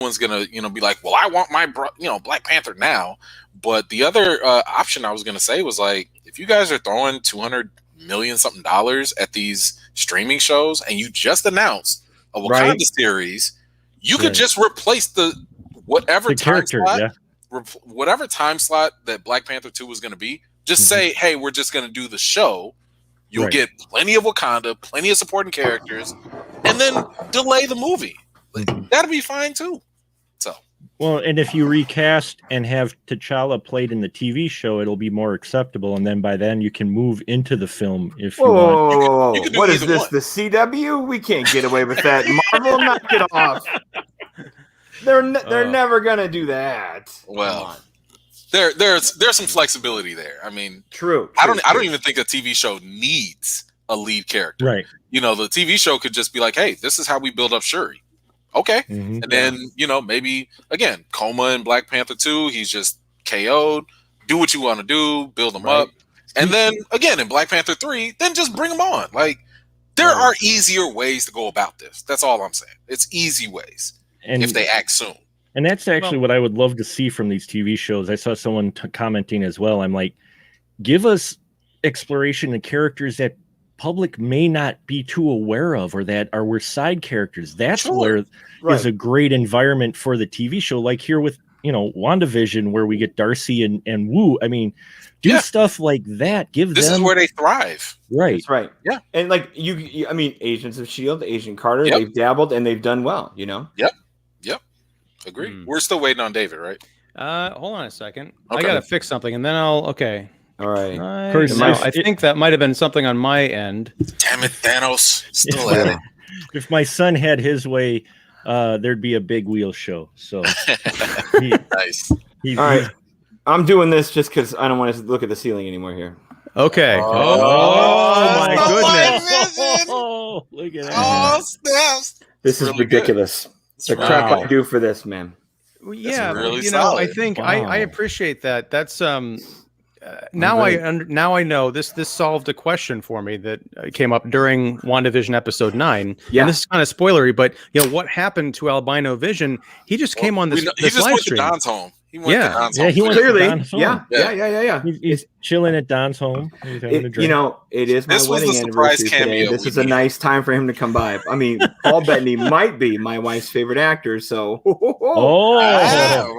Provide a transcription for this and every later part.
One's gonna be like, well, I want my Black Panther now. But the other option I was gonna say was like, if you guys are throwing $200 million something at these streaming shows, and you just announced a Wakanda series, you could just replace whatever time slot that Black Panther 2 was gonna be. Just say, hey, we're just gonna do the show. You'll get plenty of Wakanda, plenty of supporting characters, and then delay the movie. That'd be fine too. So, well, and if you recast and have T'Challa played in the TV show, it'll be more acceptable, and then by then you can move into the film if you want. You what is this? One. The CW? We can't get away with that. Marvel, knock it off. They're never gonna do that. Well, there's some flexibility there. I mean, true. I don't even think a TV show needs a lead character. Right. The TV show could just be like, hey, this is how we build up Shuri. Okay. And then, maybe again, Coma in Black Panther 2, he's just KO'd. Do what you want to do, build him up. And then again in Black Panther 3, then just bring him on. Like, there are easier ways to go about this. That's all I'm saying. It's easy ways if they act soon. And that's actually what I would love to see from these TV shows. I saw someone commenting as well. I'm like, give us exploration of characters that public may not be too aware of, or that we're side characters. That's where is a great environment for the TV show. Like here with, WandaVision, where we get Darcy and Wu. I mean, do stuff like that. This is where they thrive. Right. That's right. Yeah. And like I mean, Agents of S.H.I.E.L.D., Agent Carter, they've dabbled and they've done well, Yep. Agree. We're still waiting on David, right? Hold on a second. Okay. I gotta fix something, and then I'll. Okay. All right. I think that might have been something on my end. Damn it, Thanos! Still at it. If my son had his way, there'd be a big wheel show. So nice. All right. I'm doing this just because I don't want to look at the ceiling anymore here. Okay. Oh my goodness! Oh, look at that! Oh, snaps! This is really ridiculous. The crap I do for this, man. Yeah, really solid. I think I appreciate that. That's now I know this solved a question for me that came up during WandaVision episode 9. Yeah, and this is kind of spoilery, but what happened to Albino Vision? He just came on this live stream. Went to Don's home. He went to Don's home. He went clearly. To Don's home. Yeah. He's chilling at Don's home. He's having a drink. It is my wedding anniversary today. This is a nice time for him to come by. I mean, Paul Bettany might be my wife's favorite actor, so.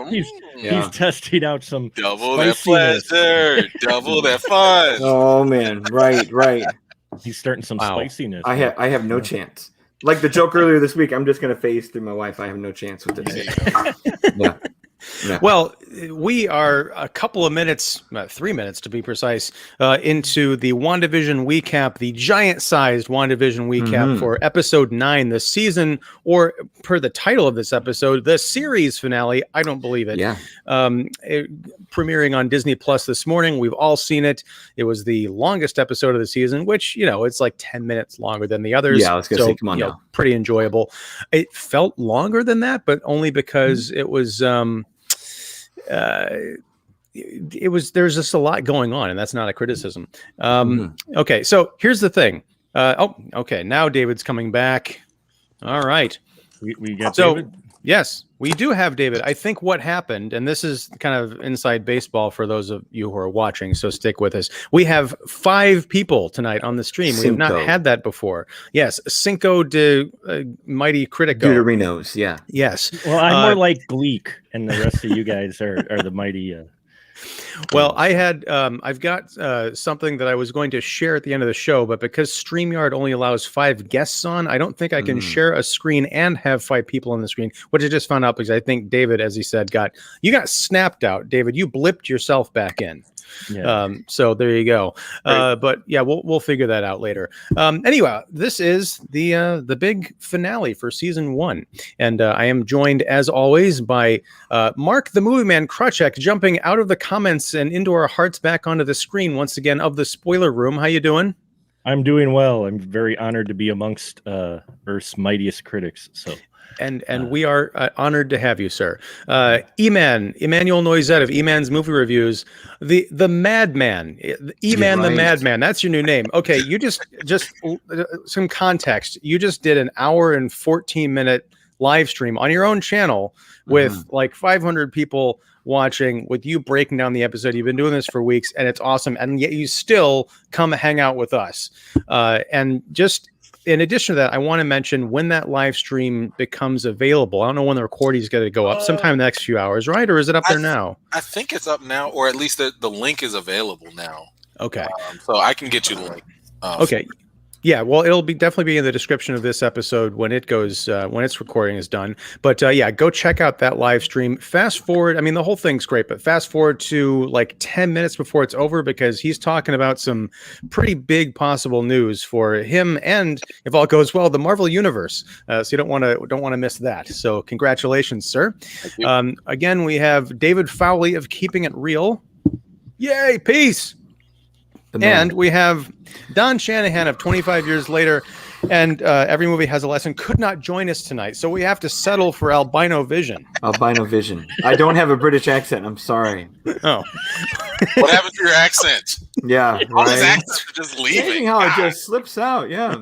He's testing out some double that pleasure, double that fun. Oh man, right. He's starting some spiciness. I have no chance. Like the joke earlier this week, I'm just gonna phase through my wife. I have no chance with this. Yeah. Well, we are a couple of minutes, 3 minutes to be precise, into the WandaVision Wecap, the giant-sized WandaVision Wecap for episode 9 this season, or per the title of this episode, the series finale. I don't believe it. Yeah. Premiering on Disney Plus this morning. We've all seen it. It was the longest episode of the season, which, it's like 10 minutes longer than the others. Yeah, I was going to say, come on now. Pretty enjoyable. It felt longer than that, but only because it was... there's just a lot going on, and that's not a criticism. Okay, so here's the thing. Okay, now David's coming back. All right, we got David. Yes, we do have David. I think what happened, and this is kind of inside baseball for those of you who are watching, so stick with us. We have 5 people tonight on the stream. We have not had that before. Yes, Cinco de Mighty Critico. Deuterinos, yeah. Yes. Well, I'm more like Gleek, and the rest of you guys are the mighty... Well, I've got something that I was going to share at the end of the show, but because StreamYard only allows 5 guests on, I don't think I can share a screen and have 5 people on the screen, which I just found out because I think David, as he said, got snapped out. David, you blipped yourself back in. Yeah. So there you go. But yeah, we'll figure that out later. Anyway, this is the big finale for season 1, and I am joined as always by Mark the Movie Man Crutchek, jumping out of the comments and into our hearts back onto the screen once again of the spoiler room. How you doing? I'm doing well. I'm very honored to be amongst Earth's mightiest critics. So. And we are honored to have you, sir. EMan, Emmanuel Noisette of EMan's Movie Reviews, the Madman, EMan the Madman. That's your new name. Okay, you just some context. You just did an hour and 14-minute live stream on your own channel with like 500 people watching, with you breaking down the episode. You've been doing this for weeks and it's awesome. And yet you still come hang out with us. And just in addition to that, I want to mention when that live stream becomes available. I don't know when the recording is going to go up, sometime in the next few hours, right? Or is it up there now? I think it's up now, or at least the link is available now. Okay. So I can get you the link. Okay. Yeah, well, it'll definitely be in the description of this episode when it goes, when its recording is done. But yeah, go check out that live stream. Fast forward. I mean, the whole thing's great, but fast forward to like 10 minutes before it's over, because he's talking about some pretty big possible news for him, and if all goes well, the Marvel Universe. So you don't want to miss that. So congratulations, sir. Again, we have David Fowlie of Keeping It Real. Yay, peace. And we have Don Shanahan of 25 Years Later, and Every Movie Has a Lesson could not join us tonight, so we have to settle for Albino Vision. Albino Vision. I don't have a British accent. I'm sorry. Oh. What happened to your accent? Yeah. All his accents are just leaving. Amazing how it just slips out. Yeah.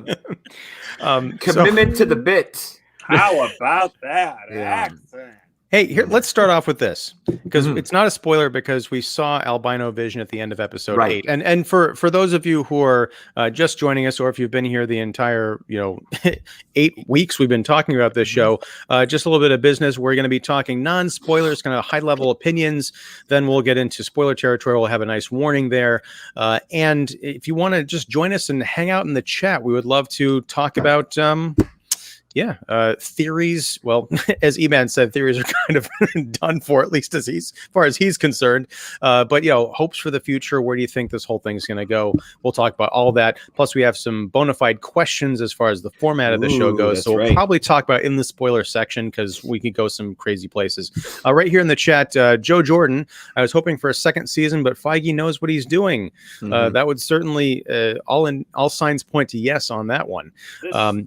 Commitment to the bit. How about that accent? Hey, here, let's start off with this, because it's not a spoiler, because we saw Albino Vision at the end of episode 8. And for those of you who are just joining us, or if you've been here the entire 8 weeks we've been talking about this show, just a little bit of business. We're going to be talking non-spoilers, kind of high-level opinions. Then we'll get into spoiler territory. We'll have a nice warning there. And if you want to just join us and hang out in the chat, we would love to talk about theories. Well, as EMan said, theories are kind of done for, at least as far as he's concerned. But hopes for the future. Where do you think this whole thing's going to go? We'll talk about all that. Plus, we have some bona fide questions as far as the format of the show goes. So we'll probably talk about in the spoiler section, because we could go some crazy places. Right here in the chat, Joe Jordan. I was hoping for a second season, but Feige knows what he's doing. That would certainly all signs point to yes on that one.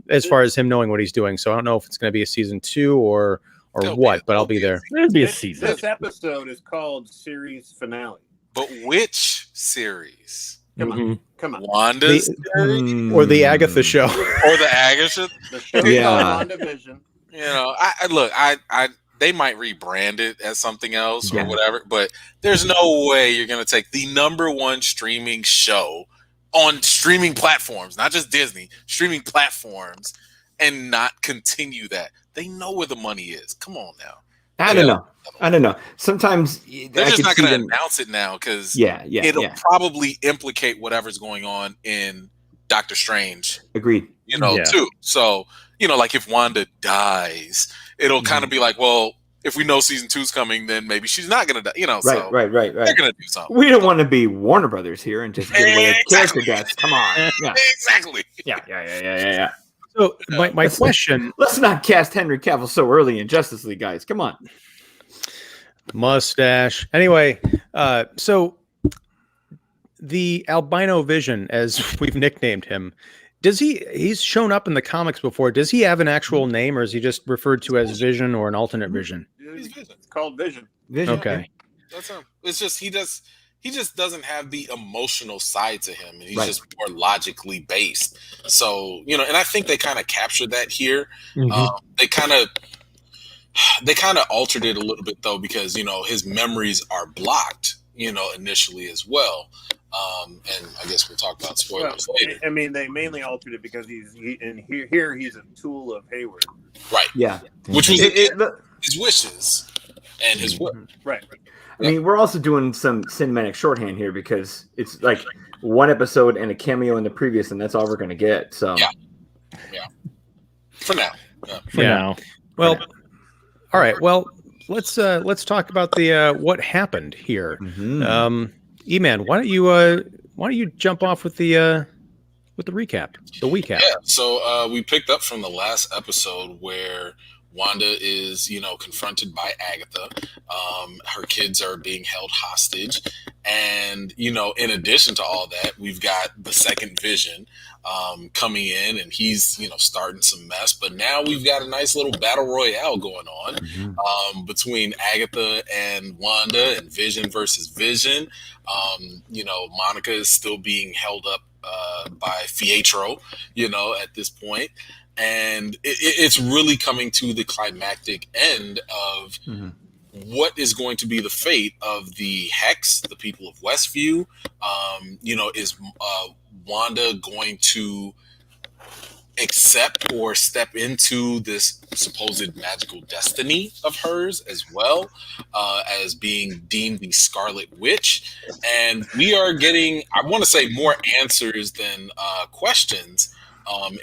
As far as him knowing what he's doing. So I don't know if it's going to be a season 2 or what, but I'll be there. There'll be a season. This episode is called series finale. But which series? Come on. Wanda's series? Or the Agatha show. Or the Agatha? The show called WandaVision. I they might rebrand it as something else or whatever, but there's no way you're going to take the #1 streaming show on streaming platforms, not just Disney, streaming platforms, and not continue that. They know where the money is. Come on now. I don't know. Sometimes they're just not going to announce it now, because it'll probably implicate whatever's going on in Doctor Strange. Agreed. Too. So, like if Wanda dies, it'll kind of be like, well, if we know season 2's coming, then maybe she's not going to die. Right. They're going to do something. We don't want to be Warner Brothers here and just give away character deaths. Come on. Yeah. Exactly. Yeah. So my question... Let's not cast Henry Cavill so early in Justice League, guys. Come on. Mustache. Anyway, so the Albino Vision, as we've nicknamed him, he's shown up in the comics before. Does he have an actual name, or is he just referred to as Vision or an alternate Vision? He's Vision. It's called Vision. Okay. That's him. It's just he just doesn't have the emotional side to him. He's just more logically based. So, and I think they kind of captured that here. They kind of altered it a little bit, though, because, his memories are blocked, initially as well. And I guess we'll talk about spoilers later. I mean, they mainly altered it because he's a tool of Hayward. Right. Yeah. Which was his wishes and his will. Right. I mean, we're also doing some cinematic shorthand here, because it's like one episode and a cameo in the previous, and that's all we're going to get. So, yeah. For now. For now. Well, all right. Well, let's talk about the what happened here. EMan, why don't you jump off with the recap, the Wecap? Yeah. So we picked up from the last episode where Wanda is, confronted by Agatha. Her kids are being held hostage. And, in addition to all that, we've got the second Vision coming in, and he's, starting some mess. But now we've got a nice little battle royale going on between Agatha and Wanda, and Vision versus Vision. Monica is still being held up by Pietro, at this point. and it's really coming to the climactic end of what is going to be the fate of the Hex, the people of Westview. Is Wanda going to accept or step into this supposed magical destiny of hers as well, as being deemed the Scarlet Witch? And we are getting, I want to say, more answers than questions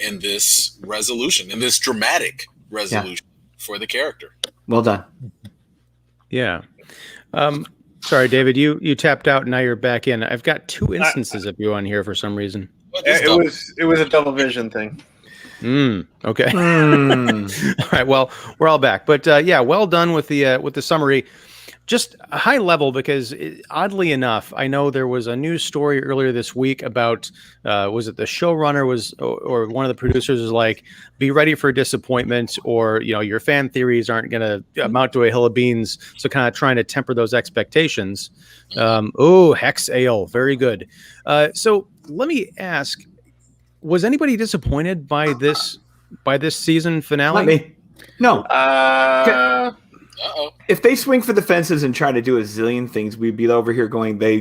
in this resolution, in this dramatic resolution for the character. Well done. Yeah. Sorry, David, you tapped out and now you're back in. I've got 2 instances of you on here for some reason. It was a double vision thing. Okay. All right. Well, we're all back, but well done with the summary. Just a high level, because oddly enough, I know there was a news story earlier this week about was it the showrunner or one of the producers was like, be ready for disappointment, or your fan theories aren't going to amount to a hill of beans. So kind of trying to temper those expectations. Hex Ale, very good. So let me ask, was anybody disappointed by this season finale? Not me. No. Uh-oh. If they swing for the fences and try to do a zillion things, we'd be over here going, they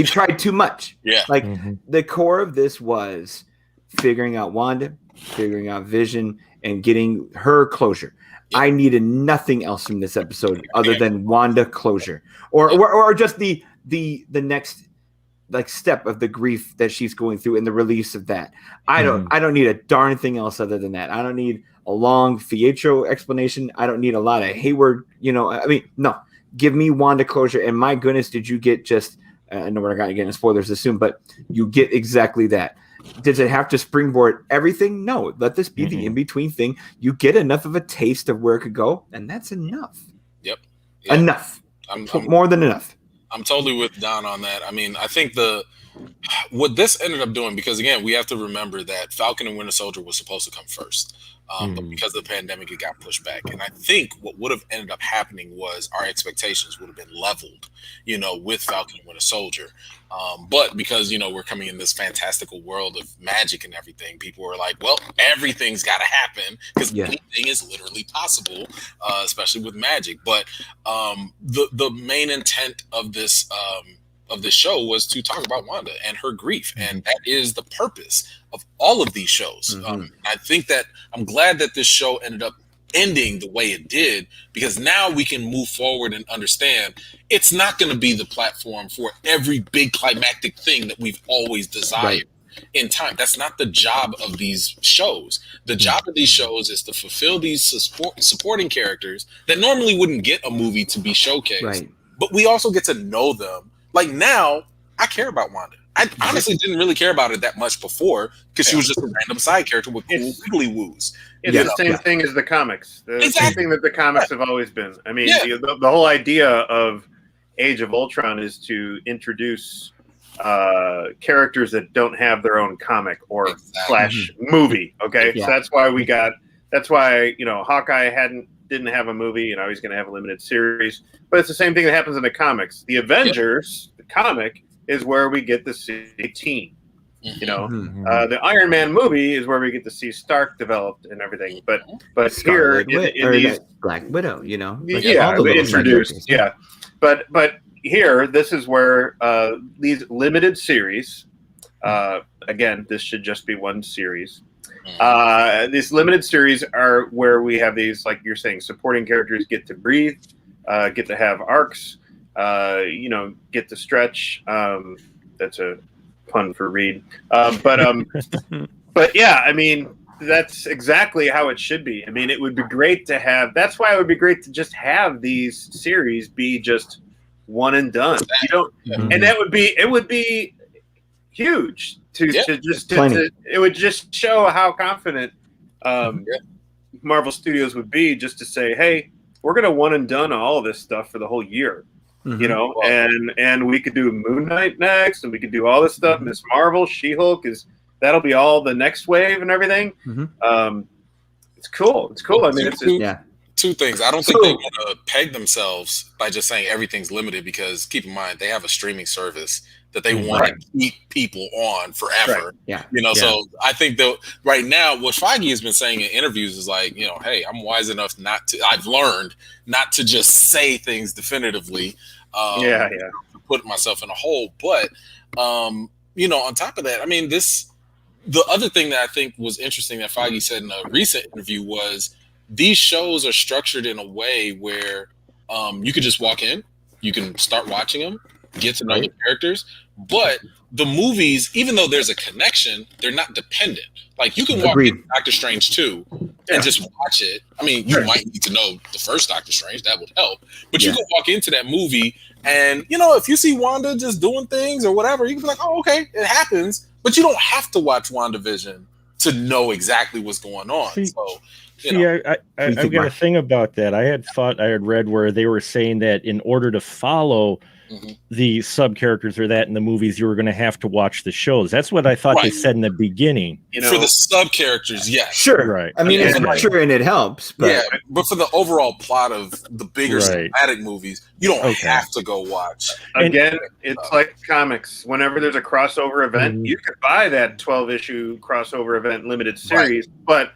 tried too much. Yeah. Like the core of this was figuring out Wanda, figuring out Vision, and getting her closure. Yeah. I needed nothing else from this episode other than Wanda closure, or just the next step of the grief that she's going through and the release of that. I don't need a darn thing else other than that. I don't need a long Pietro explanation. I don't need a lot of Hayward, no. Give me Wanda closure. And my goodness, did you get just, I know we're not going to get into spoilers this soon, but you get exactly that. Does it have to springboard everything? No. Let this be the in-between thing. You get enough of a taste of where it could go, and that's enough. Yep. Enough. More than enough. I'm totally with Don on that. I mean, I think what this ended up doing, because again, we have to remember that Falcon and Winter Soldier was supposed to come first. But because of the pandemic, it got pushed back. And I think what would have ended up happening was our expectations would have been leveled, with Falcon and Winter Soldier. But because, we're coming in this fantastical world of magic and everything, people were like, well, everything's got to happen because anything is literally possible, especially with magic. But the main intent of this show was to talk about Wanda and her grief, and that is the purpose of all of these shows. I think that I'm glad that this show ended up ending the way it did, because now we can move forward and understand it's not going to be the platform for every big climactic thing that we've always desired in time. That's not the job of these shows. The job of these shows is to fulfill these supporting characters that normally wouldn't get a movie to be showcased, but we also get to know them. Like now, I care about Wanda. I honestly didn't really care about it that much before, because she was just a random side character with cool wiggly woos. It's the same thing as the comics. The same thing that the comics have always been. I mean, the whole idea of Age of Ultron is to introduce characters that don't have their own comic or slash movie. Okay, so that's why Hawkeye didn't have a movie, and he's going to have a limited series. But it's the same thing that happens in the comics. The Avengers, the comic, is where we get to see a team. The Iron Man movie is where we get to see Stark developed and everything. But here in these Black Widow, they introduced, But here, this is where these limited series. Again, this should just be one series. These limited series are where we have these, like you're saying, supporting characters get to breathe, get to have arcs, get to stretch. That's a pun for Reed. But yeah, I mean, that's exactly how it should be. I mean, it would be great to have. That's why it would be great to just have these series be just one and done. And that would be huge. It would just show how confident Marvel Studios would be, just to say, hey, we're gonna one and done all of this stuff for the whole year, and we could do Moon Knight next, and we could do all this stuff. Miss Marvel, She-Hulk that'll be all the next wave and everything. It's cool. I mean, two things. I don't think they want to peg themselves by just saying everything's limited, because keep in mind they have a streaming service that they want to keep people on forever. So I think that right now what Feige has been saying in interviews is like, hey, I'm wise enough I've learned not to just say things definitively, to put myself in a hole. But on top of that, I mean, the other thing that I think was interesting that Feige said in a recent interview was these shows are structured in a way where you could just walk in, you can start watching them, get to know the characters, but the movies, even though there's a connection, they're not dependent. Like you can walk in Doctor Strange 2 and just watch it. I mean, you might need to know the first Doctor Strange, that would help, but you can walk into that movie and, if you see Wanda just doing things or whatever, you can be like, oh, okay, it happens. But you don't have to watch WandaVision to know exactly what's going on. I've got a thing about that. I had read where they were saying that in order to follow the sub characters or that in the movies, you were going to have to watch the shows. That's what I thought they said in the beginning. For the sub characters, yes. Sure. Right. I mean, it's sure and it helps. But but for the overall plot of the bigger cinematic movies, you don't have to go watch. Again, it's like comics. Whenever there's a crossover event, you could buy that 12-issue crossover event limited series, but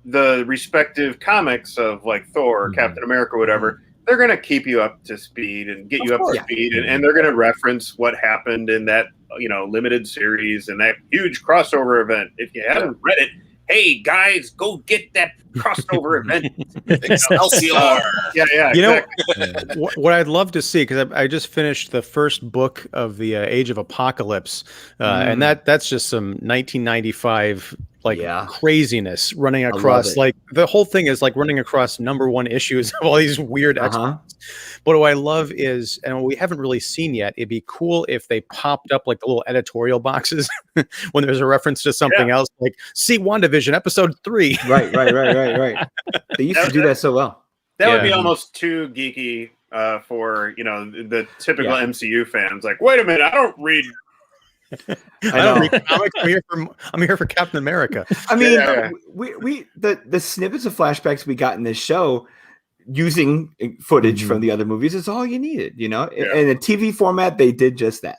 the respective comics of like Thor or Captain America or whatever, they're going to keep you up to speed and get you up to speed, and they're going to reference what happened in that limited series and that huge crossover event. If you haven't read it, hey guys, go get that crossover event. LCR. Exactly. What I'd love to see, because I just finished the first book of the Age of Apocalypse, and that's just some 1995 craziness running across. Like the whole thing is like running across #1 issues of all these weird X-Men. But what I love is, and we haven't really seen yet, it'd be cool if they popped up like the little editorial boxes when there's a reference to something else, like see WandaVision episode 3. Right. They used to do that so well. That would be almost too geeky for the typical MCU fans. Like, wait a minute, I don't read comics. I'm here for Captain America. I mean, we the snippets of flashbacks we got in this show using footage from the other movies is all you needed, In a TV format, they did just that.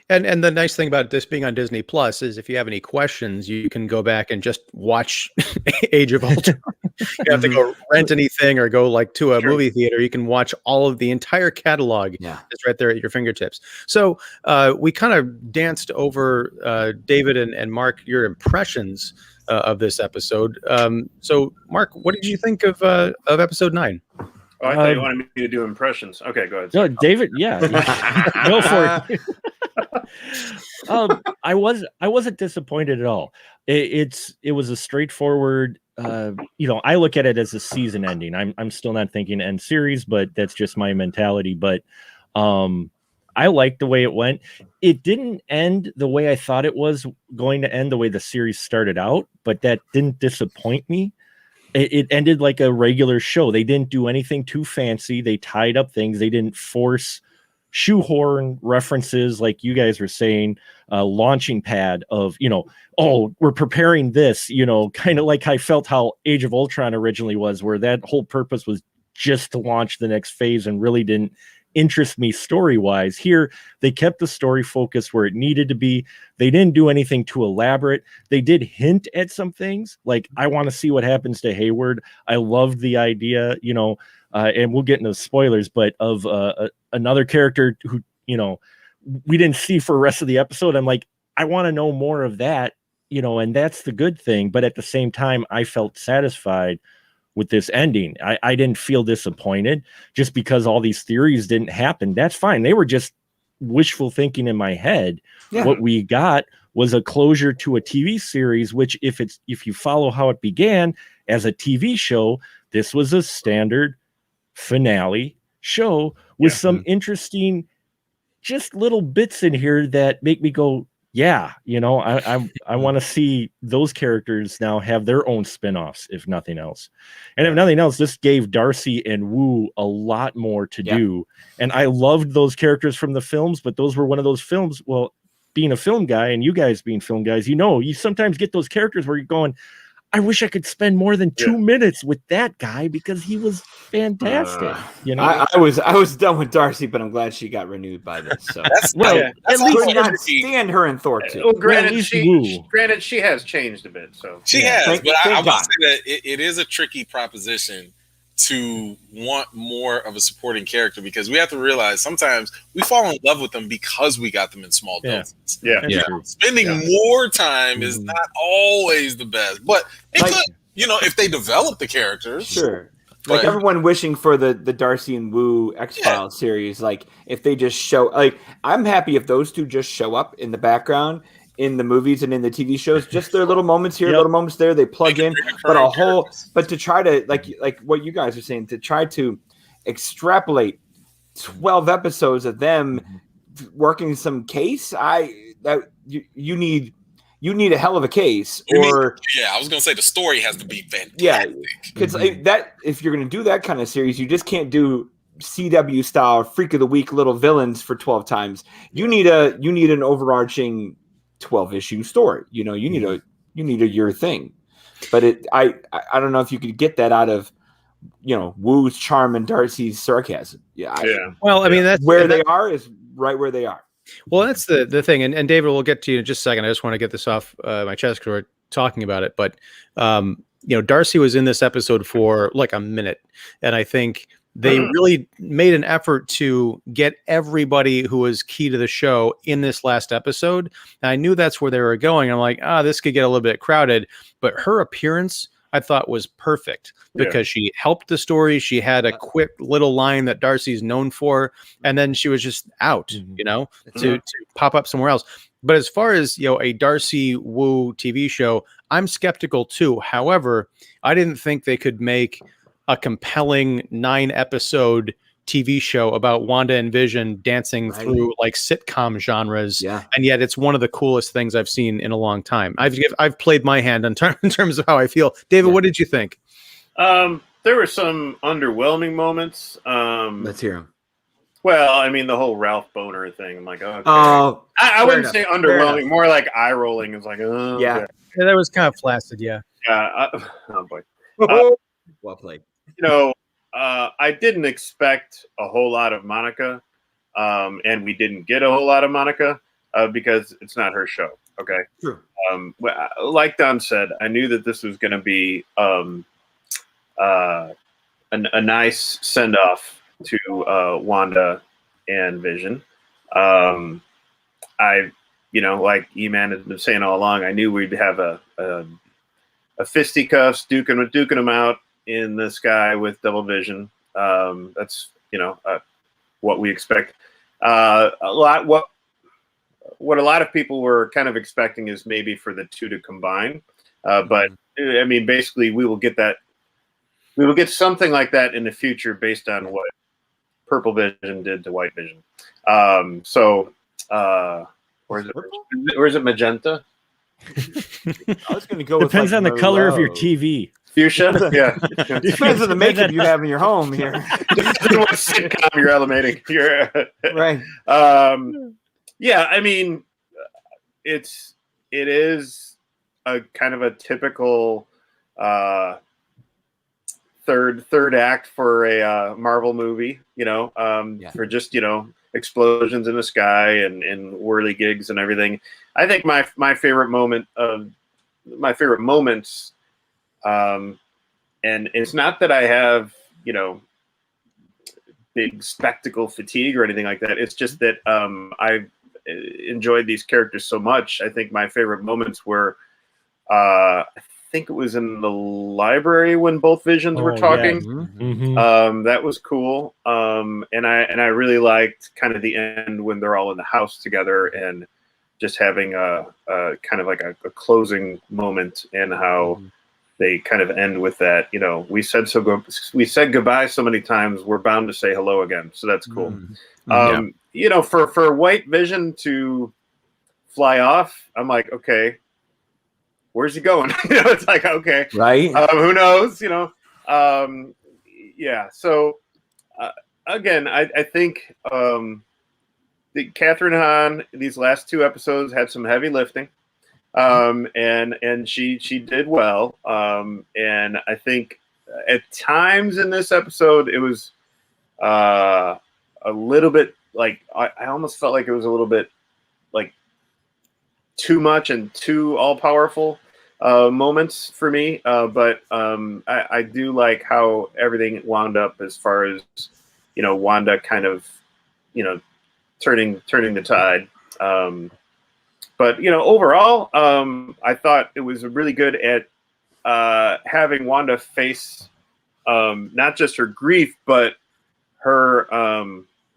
And the nice thing about this being on Disney Plus is if you have any questions, you can go back and just watch Age of Ultron. You don't have to go rent anything or go like to a movie theater. You can watch all of the entire catalog. It's right there at your fingertips. So we kind of danced over David and Mark, your impressions of this episode. So Mark, what did you think of episode 9? Oh, I thought you wanted me to do impressions. Okay, go ahead. No, David, go for it. I wasn't disappointed at all. It was a straightforward. I look at it as a season ending. I'm still not thinking end series, but that's just my mentality. But I liked the way it went. It didn't end the way I thought it was going to end, the way the series started out, but that didn't disappoint me. It ended like a regular show. They didn't do anything too fancy. They tied up things. They didn't force shoehorn references like you guys were saying, launching pad of, we're preparing this, kind of like I felt how Age of Ultron originally was, where that whole purpose was just to launch the next phase and really didn't interest me story-wise. Here, they kept the story focused where it needed to be. They didn't do anything too elaborate. They did hint at some things, like I want to see what happens to Hayward. I loved the idea, and we'll get into spoilers, but of another character who, we didn't see for the rest of the episode. I'm like, I want to know more of that, and that's the good thing. But at the same time, I felt satisfied with this ending. I didn't feel disappointed just because all these theories didn't happen. That's fine. They were just wishful thinking in my head. What we got was a closure to a TV series, which if you follow how it began as a TV show, this was a standard finale show with some interesting just little bits in here that make me go, I want to see those characters now have their own spin-offs, if nothing else. And if nothing else, this gave Darcy and Wu a lot more to do. And I loved those characters from the films, but those were one of those films. Well, being a film guy and you guys being film guys, you sometimes get those characters where you're going, I wish I could spend more than 2 minutes with that guy because he was fantastic. I was done with Darcy, but I'm glad she got renewed by this. So That's at least not stand her in Thor 2. Well, granted, she has changed a bit. So she has, but I will say that it is a tricky proposition to want more of a supporting character, because we have to realize sometimes we fall in love with them because we got them in small doses. Spending more time is not always the best, but it could, if they develop the characters. Sure. Like everyone wishing for the Darcy and Wu X-Files series, like if they just show, like I'm happy if those two just show up in the background in the movies and in the TV shows, just their little moments here, little moments there, they plug in, but to try to like what you guys are saying, to try to extrapolate 12 episodes of them working some case, you need a hell of a case. I was gonna say the story has to be fantastic. Because that if you're gonna do that kind of series, you just can't do CW style freak of the week little villains for 12 times. You need an overarching 12 issue story. You need a year thing. But I don't know if you could get that out of Wu's charm and Darcy's sarcasm. Well, I mean, that's where they are is right where they are. Well, that's the thing, and David, we'll get to you in just a second. I just want to get this off my chest because we're talking about it. But Darcy was in this episode for like a minute, and I think they really made an effort to get everybody who was key to the show in this last episode. And I knew that's where they were going. I'm like, this could get a little bit crowded, but her appearance I thought was perfect because she helped the story. She had a quick little line that Darcy's known for, and then she was just out, to pop up somewhere else. But as far as, a Darcy Wu TV show, I'm skeptical too. However, I didn't think they could make a compelling 9-episode TV show about Wanda and Vision dancing through like sitcom genres, and yet it's one of the coolest things I've seen in a long time. I've played my hand in terms of how I feel. David, what did you think? There were some underwhelming moments. Let's hear them. Well, I mean, the whole Ralph Boner thing. I'm like, okay. I wouldn't say underwhelming, more like eye rolling. It's like, yeah, that was kind of flaccid. Yeah. Oh boy. Well played. I didn't expect a whole lot of Monica, and we didn't get a whole lot of Monica because it's not her show. Okay. True. Like Don said, I knew that this was going to be a nice send off to Wanda and Vision. Like EMan has been saying all along, I knew we'd have a fisticuffs duking them out in the sky with double vision. That's what we expect. What a lot of people were kind of expecting is maybe for the two to combine. But I mean, basically, we will get that. We will get something like that in the future based on what Purple Vision did to White Vision. Or is it magenta? I was going to go. Depends on the color of your TV. Fuchsia? Yeah. Depends on the makeup you have in your home here. Depends on what sitcom you're elevating. Right. Yeah, I mean, it is a kind of a typical third act for a Marvel movie, for just, explosions in the sky and whirligigs and everything. I think my favorite moments, and it's not that I have, big spectacle fatigue or anything like that. It's just that I enjoyed these characters so much. I think my favorite moments were, I think it was in the library when both Visions were talking. That was cool. And I really liked kind of the end when they're all in the house together and just having a kind of like a closing moment, and how they kind of end with that, we said goodbye so many times, we're bound to say hello again. So that's cool. For White Vision to fly off, I'm like, okay, where's he going? It's like, okay, right. Who knows, yeah. So again, I think the Catherine Hahn, these last two episodes had some heavy lifting. and she did well. And I think at times in this episode, it was a little bit like I almost felt like it was a little bit like too much and too all powerful moments for me. But I do like how everything wound up as far as, Wanda kind of, turning the tide. But overall, I thought it was really good at having Wanda face not just her grief, but her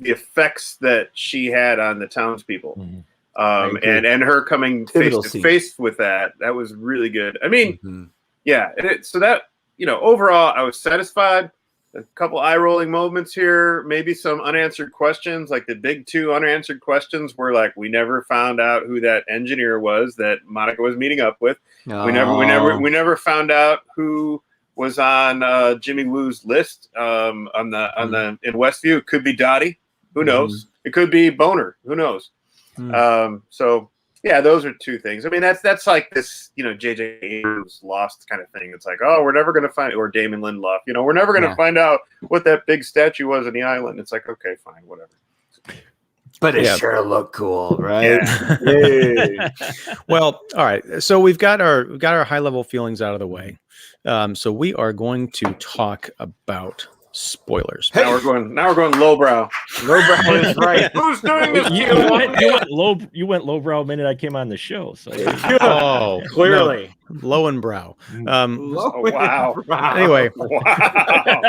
the effects that she had on the townspeople. And her coming face to face with that was really good. I mean, yeah. So that, overall, I was satisfied. A couple eye-rolling moments here, maybe some unanswered questions, like the big 2 unanswered questions were like, we never found out who that engineer was that Monica was meeting up with. Oh. We never found out who was on Jimmy Woo's list in Westview. It could be Dottie. Who knows? It could be Boner. Who knows? So yeah, those are 2 things. I mean, that's like this, J.J. Abrams Lost kind of thing. It's like, oh, we're never going to find, or Damon Lindelof, we're never going to find out what that big statue was on the island. It's like, okay, fine, whatever. But it sure looked cool, right? Yeah. Well, all right. So we've got our high level feelings out of the way. So we are going to talk about spoilers. Hey. Now we're going lowbrow. Lowbrow is right. Who's doing this? You went lowbrow the minute I came on the show. So clearly low and brow. Wow. Anyway, wow.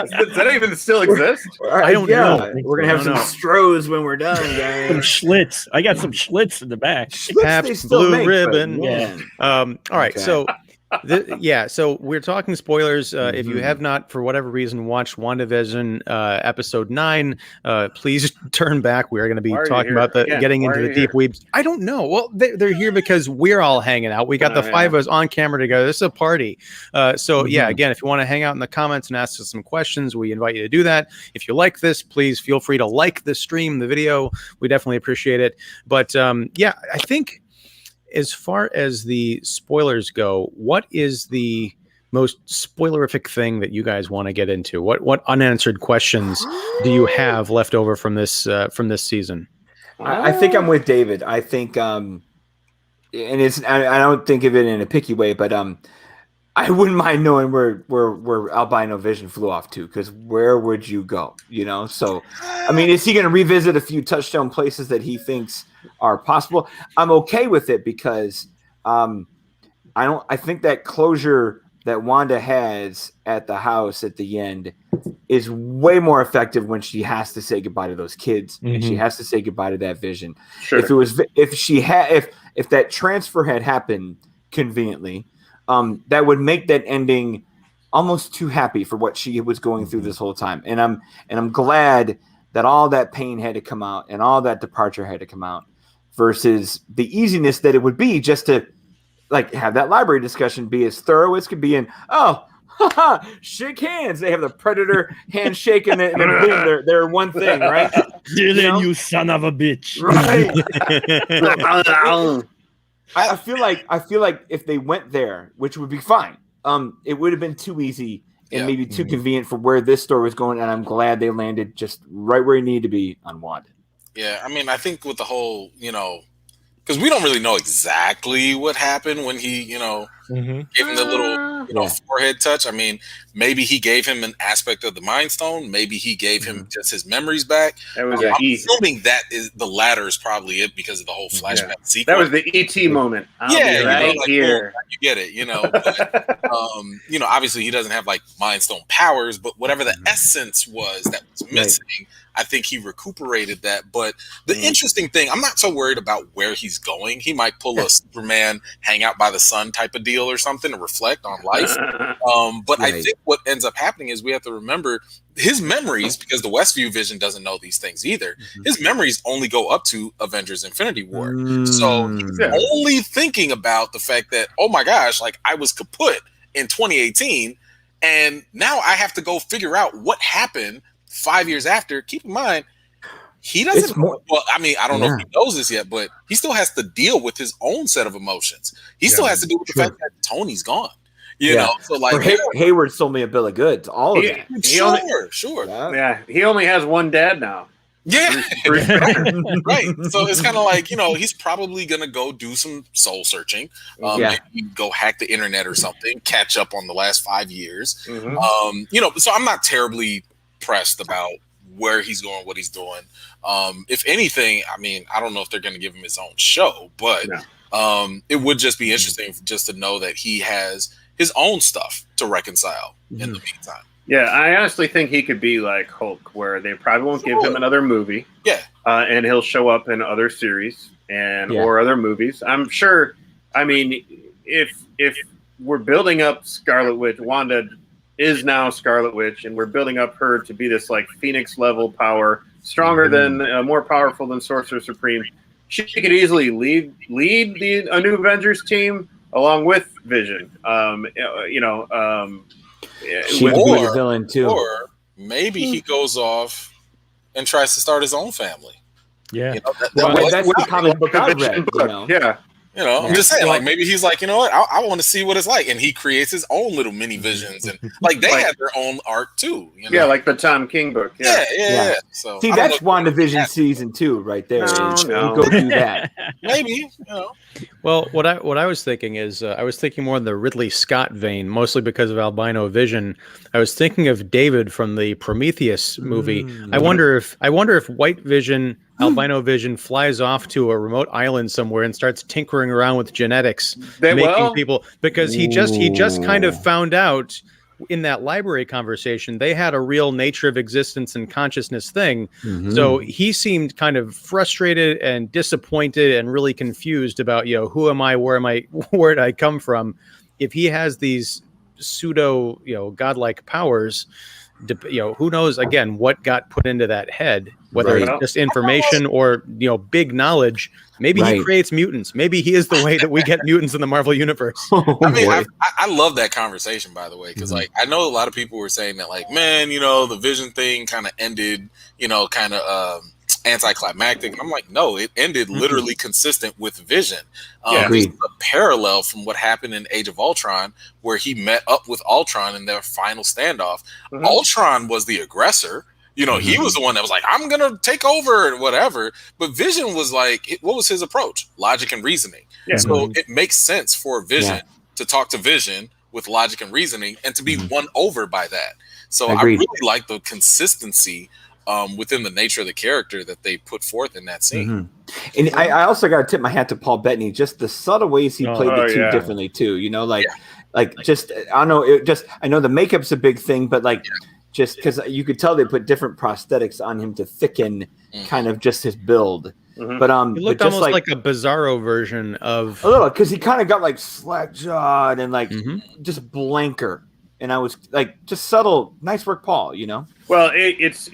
Does that even still exist? I don't know. We're gonna have some Strohs when we're done, guys. Some Schlitz. I got some Schlitz in the back. Pabst Blue Ribbon. Yeah. All right. Okay. So. So we're talking spoilers. If you have not, for whatever reason, watched WandaVision episode 9, please turn back. We are going to be talking about getting into the deep weebs. I don't know. Well, they're here because we're all hanging out. We got the 5 of us on camera together. This is a party. Again, if you want to hang out in the comments and ask us some questions, we invite you to do that. If you like this, please feel free to like the stream, the video. We definitely appreciate it. But I think, as far as the spoilers go, what is the most spoilerific thing that you guys want to get into? What unanswered questions do you have left over from this season? I think I'm with David. I think, and I don't think of it in a picky way, but I wouldn't mind knowing where Albino Vision flew off to, because where would you go? So I mean, is he going to revisit a few touchstone places that he thinks are possible? I'm okay with it because I think that closure that Wanda has at the house at the end is way more effective when she has to say goodbye to those kids and she has to say goodbye to that vision. Sure. If that transfer had happened conveniently, that would make that ending almost too happy for what she was going through this whole time. And I'm glad that all that pain had to come out and all that departure had to come out, versus the easiness that it would be just to like have that library discussion be as thorough as could be. And shake hands. They have the Predator handshake and then boom, they're one thing, right? You son of a bitch. Right. I feel like if they went there, which would be fine, it would have been too easy and maybe too convenient for where this story was going. And I'm glad they landed just right where you need to be on Wanda. Yeah, I mean, I think with the whole, because we don't really know exactly what happened when he, gave him the little, forehead touch. I mean, maybe he gave him an aspect of the Mind Stone. Maybe he gave him just his memories back. I'm assuming that is the latter is probably it because of the whole flashback sequence. That was the ET moment. Here. You get it, But, obviously he doesn't have like Mind Stone powers, but whatever the essence was that was missing, I think he recuperated that. But the interesting thing, I'm not so worried about where he's going. He might pull a Superman hang out by the sun type of deal or something to reflect on life. But I think what ends up happening is we have to remember his memories, because the Westview Vision doesn't know these things either. His memories only go up to Avengers Infinity War. So he's only thinking about the fact that, oh my gosh, like I was kaput in 2018. And now I have to go figure out what happened 5 years after. Keep in mind, he doesn't. Well, I mean, I don't know if he knows this yet, but he still has to deal with his own set of emotions. He still has to deal with the fact that Tony's gone. You know, so like Hayward sold me a bill of goods. All of it. Sure. Yeah, he only has one dad now. Yeah, right. So it's kind of like, you know, he's probably gonna go do some soul searching. Maybe go hack the internet or something, catch up on the last 5 years. You know, so I'm not terribly pressed about where he's going, what he's doing. If anything, I mean, I don't know if they're gonna give him his own show, but it would just be interesting just to know that he has his own stuff to reconcile in the meantime. Yeah, I honestly think he could be like Hulk, where they probably won't give him another movie. Yeah, and he'll show up in other series or other movies. I'm sure. I mean, if we're building up Scarlet Witch, Wanda is now Scarlet Witch, and we're building up her to be this like Phoenix level power, stronger than, more powerful than Sorcerer Supreme. She could easily lead a new Avengers team along with Vision. She would be the villain too. Or maybe he goes off and tries to start his own family. Yeah, you know, that's the comic book I read. You know? Yeah. You know, I'm just saying, like, maybe he's like, you know what, I want to see what it's like, and he creates his own little mini visions, and like they have their own art too. You know? Yeah, like the Tom King book. Yeah. So see, that's WandaVision season 2 right there. No. Go do that. Maybe. You know. Well, what I was thinking is I was thinking more in the Ridley Scott vein, mostly because of albino vision. I was thinking of David from the Prometheus movie. I wonder if White Vision, albino vision, flies off to a remote island somewhere and starts tinkering around with genetics, making people, because he just kind of found out in that library conversation they had a real nature of existence and consciousness thing. So he seemed kind of frustrated and disappointed and really confused about, you know, who am I, where did I come from? If he has these pseudo, you know, godlike powers, you know, who knows again what got put into that head, whether it's just information or, you know, big knowledge. Maybe he creates mutants. Maybe he is the way that we get mutants in the Marvel universe. I mean, I love that conversation, by the way, because like I know a lot of people were saying that, like, man, you know, the Vision thing kind of ended, you know, kind of anticlimactic. And I'm like, no, it ended literally consistent with Vision. It's a parallel from what happened in Age of Ultron, where he met up with Ultron in their final standoff. Ultron was the aggressor. You know, he was the one that was like, I'm going to take over and whatever. But Vision was like, what was his approach? Logic and reasoning. So it makes sense for Vision to talk to Vision with logic and reasoning and to be won over by that. So I really like the consistency within the nature of the character that they put forth in that scene. And I also got to tip my hat to Paul Bettany, just the subtle ways he played the two differently too. You know, like just, I don't know, I know the makeup's a big thing, but like, just because you could tell they put different prosthetics on him to thicken kind of just his build. But it looked almost like a Bizarro version of a little, because he kind of got like slack jawed and like just blanker. And I was like, just subtle, nice work, Paul. You know. Well, it's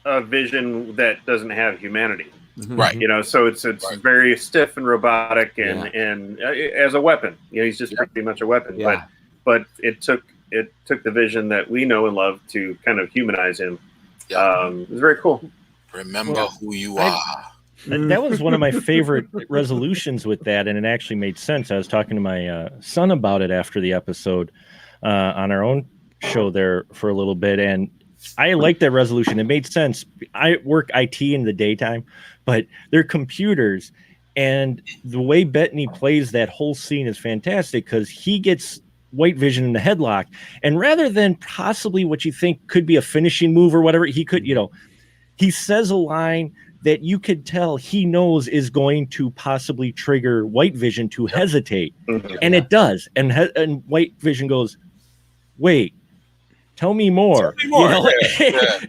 a Vision that doesn't have humanity, right? You know, so it's very stiff and robotic, and as a weapon, you know, he's just pretty much a weapon. But it took the Vision that we know and love to kind of humanize him. It was very cool. Remember who you are. That was one of my favorite resolutions with that, and it actually made sense. I was talking to my son about it after the episode on our own show there for a little bit, and I liked that resolution. It made sense. I work IT in the daytime, but they're computers, and the way Bettany plays that whole scene is fantastic because he gets White Vision in the headlock, and rather than possibly what you think could be a finishing move or whatever, he could, you know, he says a line that you could tell he knows is going to possibly trigger White Vision to hesitate, and it does. And White Vision goes, "Wait, tell me more." You know?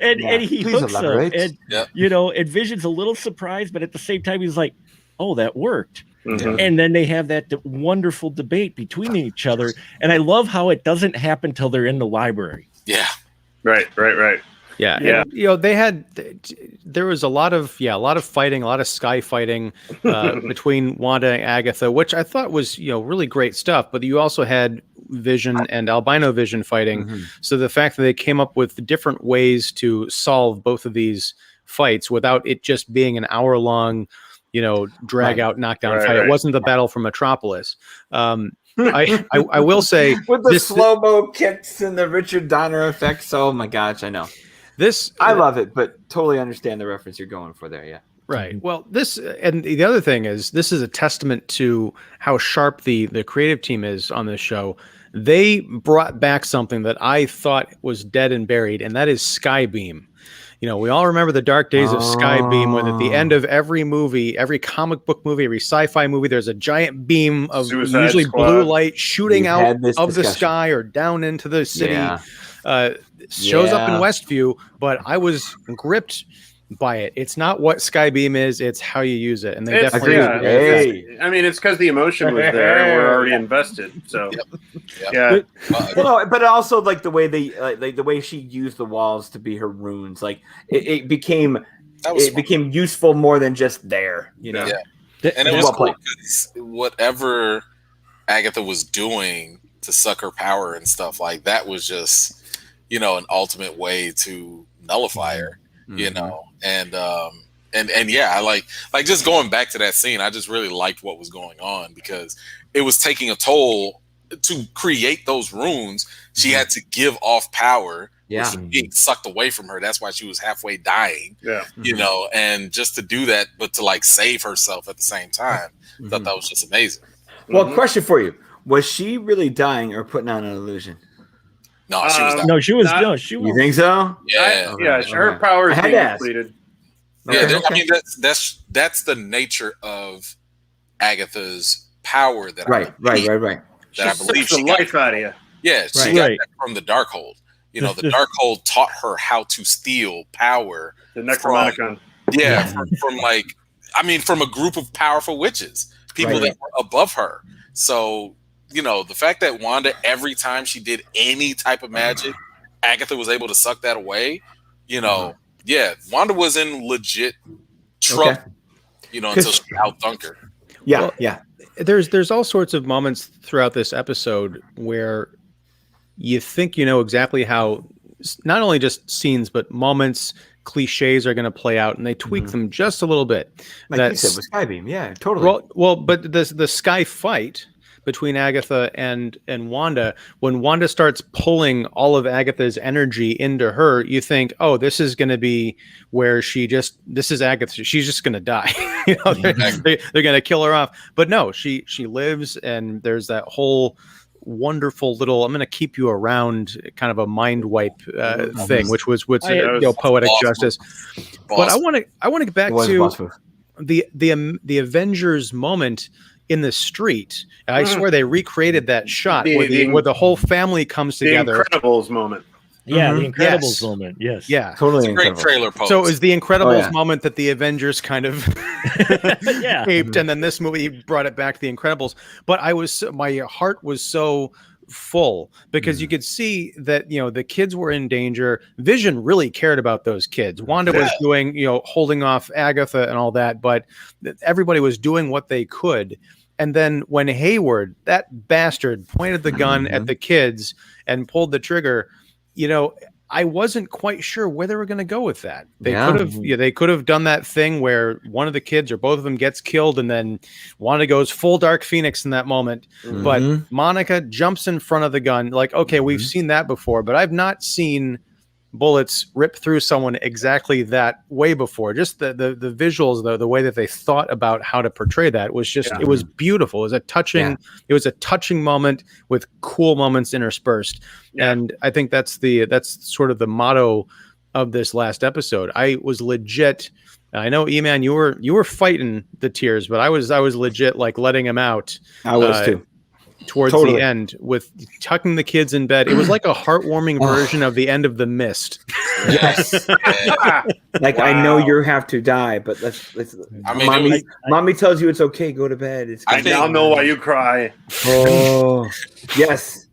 And he hooks him, and you know, and Vision's a little surprised, but at the same time, he's like, "Oh, that worked." And then they have that wonderful debate between each other, and I love how it doesn't happen till they're in the library. Right. Yeah. And, you know, there was a lot of fighting, a lot of sky fighting between Wanda and Agatha, which I thought was, you know, really great stuff. But you also had Vision and albino Vision fighting. So the fact that they came up with different ways to solve both of these fights without it just being an hour-long, drag out knockdown fight. It wasn't the battle from Metropolis. I will say with the slow-mo kicks and the Richard Donner effects. Oh my gosh, I know. I love it, but totally understand the reference you're going for there. Yeah. Right. Well, and the other thing is, this is a testament to how sharp the creative team is on this show. They brought back something that I thought was dead and buried, and that is Skybeam. We all remember the dark days of Skybeam, when at the end of every movie, every comic book movie, every sci-fi movie, there's a giant beam of usually blue light shooting out of the sky or down into the city. Yeah. Shows up in Westview, but I was gripped by it. It's not what Skybeam is, it's how you use it. And they definitely I mean, it's because the emotion was there and we're already invested. So but also like the way the way she used the walls to be her runes, like it became useful more than just there, And it was cool because whatever Agatha was doing to suck her power and stuff, like that was just an ultimate way to nullify her. And I like just going back to that scene, I just really liked what was going on because it was taking a toll to create those runes. She had to give off power, which was being sucked away from her. That's why she was halfway dying. And just to do that, but to like save herself at the same time, I thought that was just amazing. Well, question for you: was she really dying or putting on an illusion? No, she was not. No, she was. No, she was. You think so? Yeah, her power is being depleted. Yeah, I mean that's the nature of Agatha's power that right. That I believe she got the life out of you. Yeah, she got that from the Darkhold. The Darkhold taught her how to steal power. The Necronomicon. From a group of powerful witches, people that were above her. So the fact that Wanda, every time she did any type of magic, Agatha was able to suck that away. Wanda was in legit trouble. Until she outdunked her. There's all sorts of moments throughout this episode where you think exactly how not only just scenes but moments, cliches are going to play out, and they tweak them just a little bit. Like you said with Skybeam, totally. Well, but the sky fight between Agatha and Wanda, when Wanda starts pulling all of Agatha's energy into her, you think, oh, this is going to be where this is Agatha. She's just going to die. They're going to kill her off. But no, she lives, and there's that whole wonderful little, I'm going to keep you around kind of a mind wipe thing, which was poetic justice. But I want to get back to the Avengers moment in the street. I swear they recreated that shot where the whole family comes together. The Incredibles moment. Yeah, the Incredibles moment. Yes. Yeah. Totally. It's a great trailer post. So it was the Incredibles moment that the Avengers kind of aped, and then this movie brought it back to the Incredibles. But my heart was so full because you could see that the kids were in danger. Vision really cared about those kids. Wanda was doing holding off Agatha and all that, but everybody was doing what they could. And then when Hayward, that bastard, pointed the gun at the kids and pulled the trigger, I wasn't quite sure where they were going to go with that. They could have done that thing where one of the kids or both of them gets killed, and then Wanda goes full Dark Phoenix in that moment. But Monica jumps in front of the gun. Like, okay, we've seen that before, but I've not seen bullets rip through someone exactly that way before. Just the visuals, the way that they thought about how to portray that was just it was beautiful. It was a touching moment with cool moments interspersed. And I think that's sort of the motto of this last episode. I was legit, I know EMan, you were fighting the tears, but I was legit like letting him out. I was too. Towards the end with tucking the kids in bed. It was like a heartwarming version of the end of The Mist. Yes. Like, I know you have to die, but let's mommy tells you it's okay, go to bed. I now know why you cry. Oh, yes.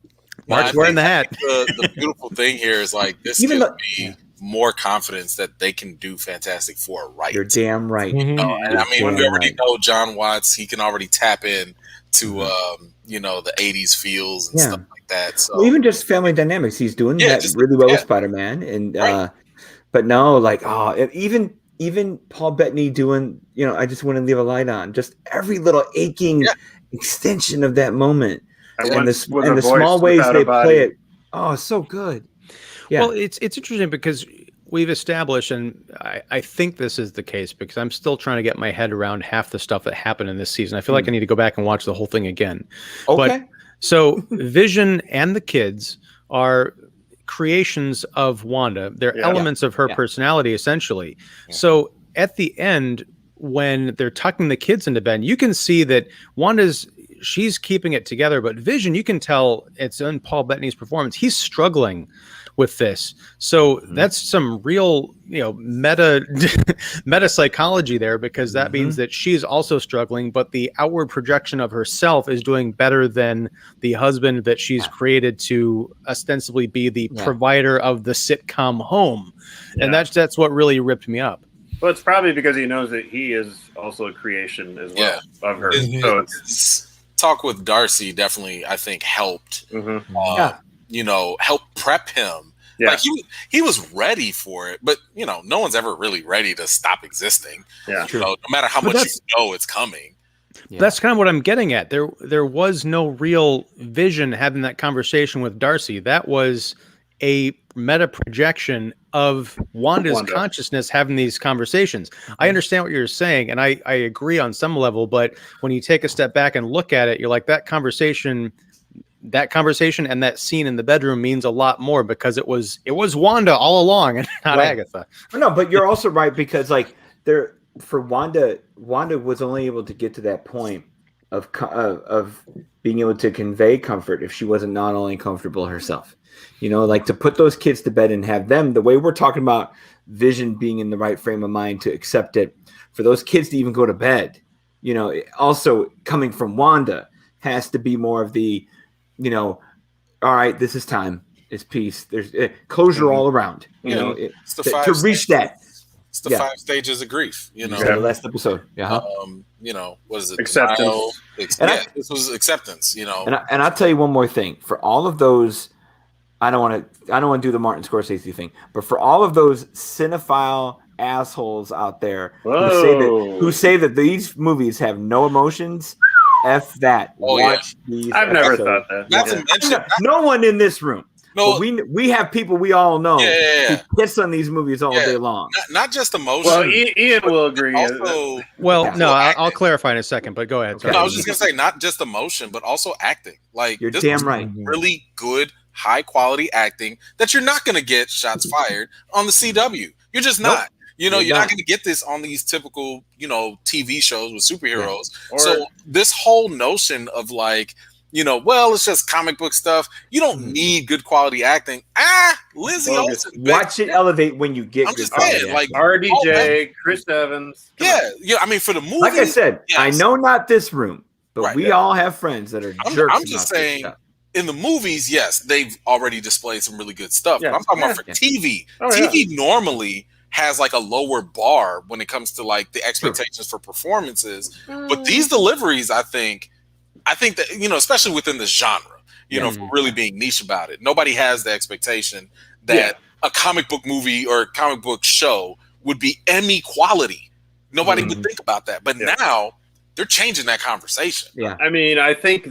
Mark's wearing the hat. The beautiful thing here is like this gives me more confidence that they can do Fantastic Four right. You're damn right. And I mean, we already know John Watts, he can already tap in to the 80s feels and stuff like that. So even just family dynamics, he's doing that really well with Spider-Man. And but no, like even even Paul Bettany doing, I just want to leave a light on. Just every little aching extension of that moment, and the small ways they play it. Oh, so good. Yeah. Well, it's interesting because we've established, and I think this is the case because I'm still trying to get my head around half the stuff that happened in this season. I feel like I need to go back and watch the whole thing again. Okay. But, so Vision and the kids are creations of Wanda. They're elements of her personality, essentially. Yeah. So at the end, when they're tucking the kids into bed, you can see that she's keeping it together, but Vision, you can tell it's in Paul Bettany's performance. He's struggling with this. So that's some real, meta psychology there, because that means that she's also struggling, but the outward projection of herself is doing better than the husband that she's created to ostensibly be the provider of the sitcom home. Yeah. And that's what really ripped me up. Well, it's probably because he knows that he is also a creation as well of her. So it's talk with Darcy definitely, I think, helped. Help prep him. Yeah. Like he was ready for it, but no one's ever really ready to stop existing. Yeah, no matter how much it's coming. Yeah. That's kind of what I'm getting at. There was no real Vision having that conversation with Darcy. That was a meta projection of Wanda's consciousness having these conversations. I understand what you're saying, and I agree on some level, but when you take a step back and look at it, you're like, that conversation and that scene in the bedroom means a lot more because it was Wanda all along and not Agatha. No, but you're also right, because for Wanda was only able to get to that point of being able to convey comfort if she wasn't not only comfortable herself. Like to put those kids to bed and have them, the way we're talking about Vision being in the right frame of mind to accept it, for those kids to even go to bed, also coming from Wanda has to be more of the, all right, this is time. It's peace. There's closure all around, to reach that. It's the 5 stages of grief, The last episode. Yeah. What is it? Acceptance. This was acceptance, And I'll tell you one more thing. For all of those, I don't want to do the Martin Scorsese thing, but for all of those cinephile assholes out there who say that these movies have no emotions, F that. Watch these. I've never thought that. Not to mention, no one in this room. No, we have people we all know who piss on these movies all day long. Not just emotion. Well, Ian will agree. Also, I'll clarify in a second, but go ahead. Okay. No, I was just gonna say not just emotion, but also acting. Like, you're damn right. Really good, high quality acting that you're not gonna get shots fired on the CW. You're just not. You're not going to get this on these typical, TV shows with superheroes. Yeah. So this whole notion of like, it's just comic book stuff. You don't need good quality acting. Lizzie Olsen. Watch it elevate when you get good quality acting. Like RDJ, Chris Evans. Yeah. I mean, for the movie, like I said, yes. I know not this room, but we all have friends that are jerks. I'm just saying. In the movies, yes, they've already displayed some really good stuff. But I'm talking about for TV. TV normally has like a lower bar when it comes to like the expectations for performances. But these deliveries, I think that, especially within this genre, for really being niche about it, nobody has the expectation that a comic book movie or a comic book show would be Emmy quality. Nobody would think about that. But now they're changing that conversation. Yeah. I mean, I think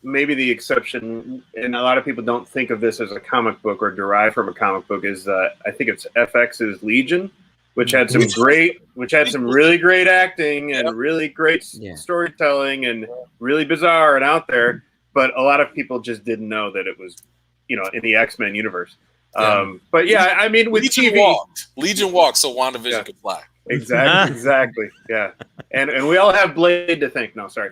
maybe the exception, and a lot of people don't think of this as a comic book or derived from a comic book, is I think it's FX's Legion, which had some really great acting and really great storytelling and really bizarre and out there, but a lot of people just didn't know that it was, in the X-Men universe. But yeah, I mean, with Legion walked so WandaVision could fly. Exactly. Yeah, and we all have Blade to thank. No, sorry,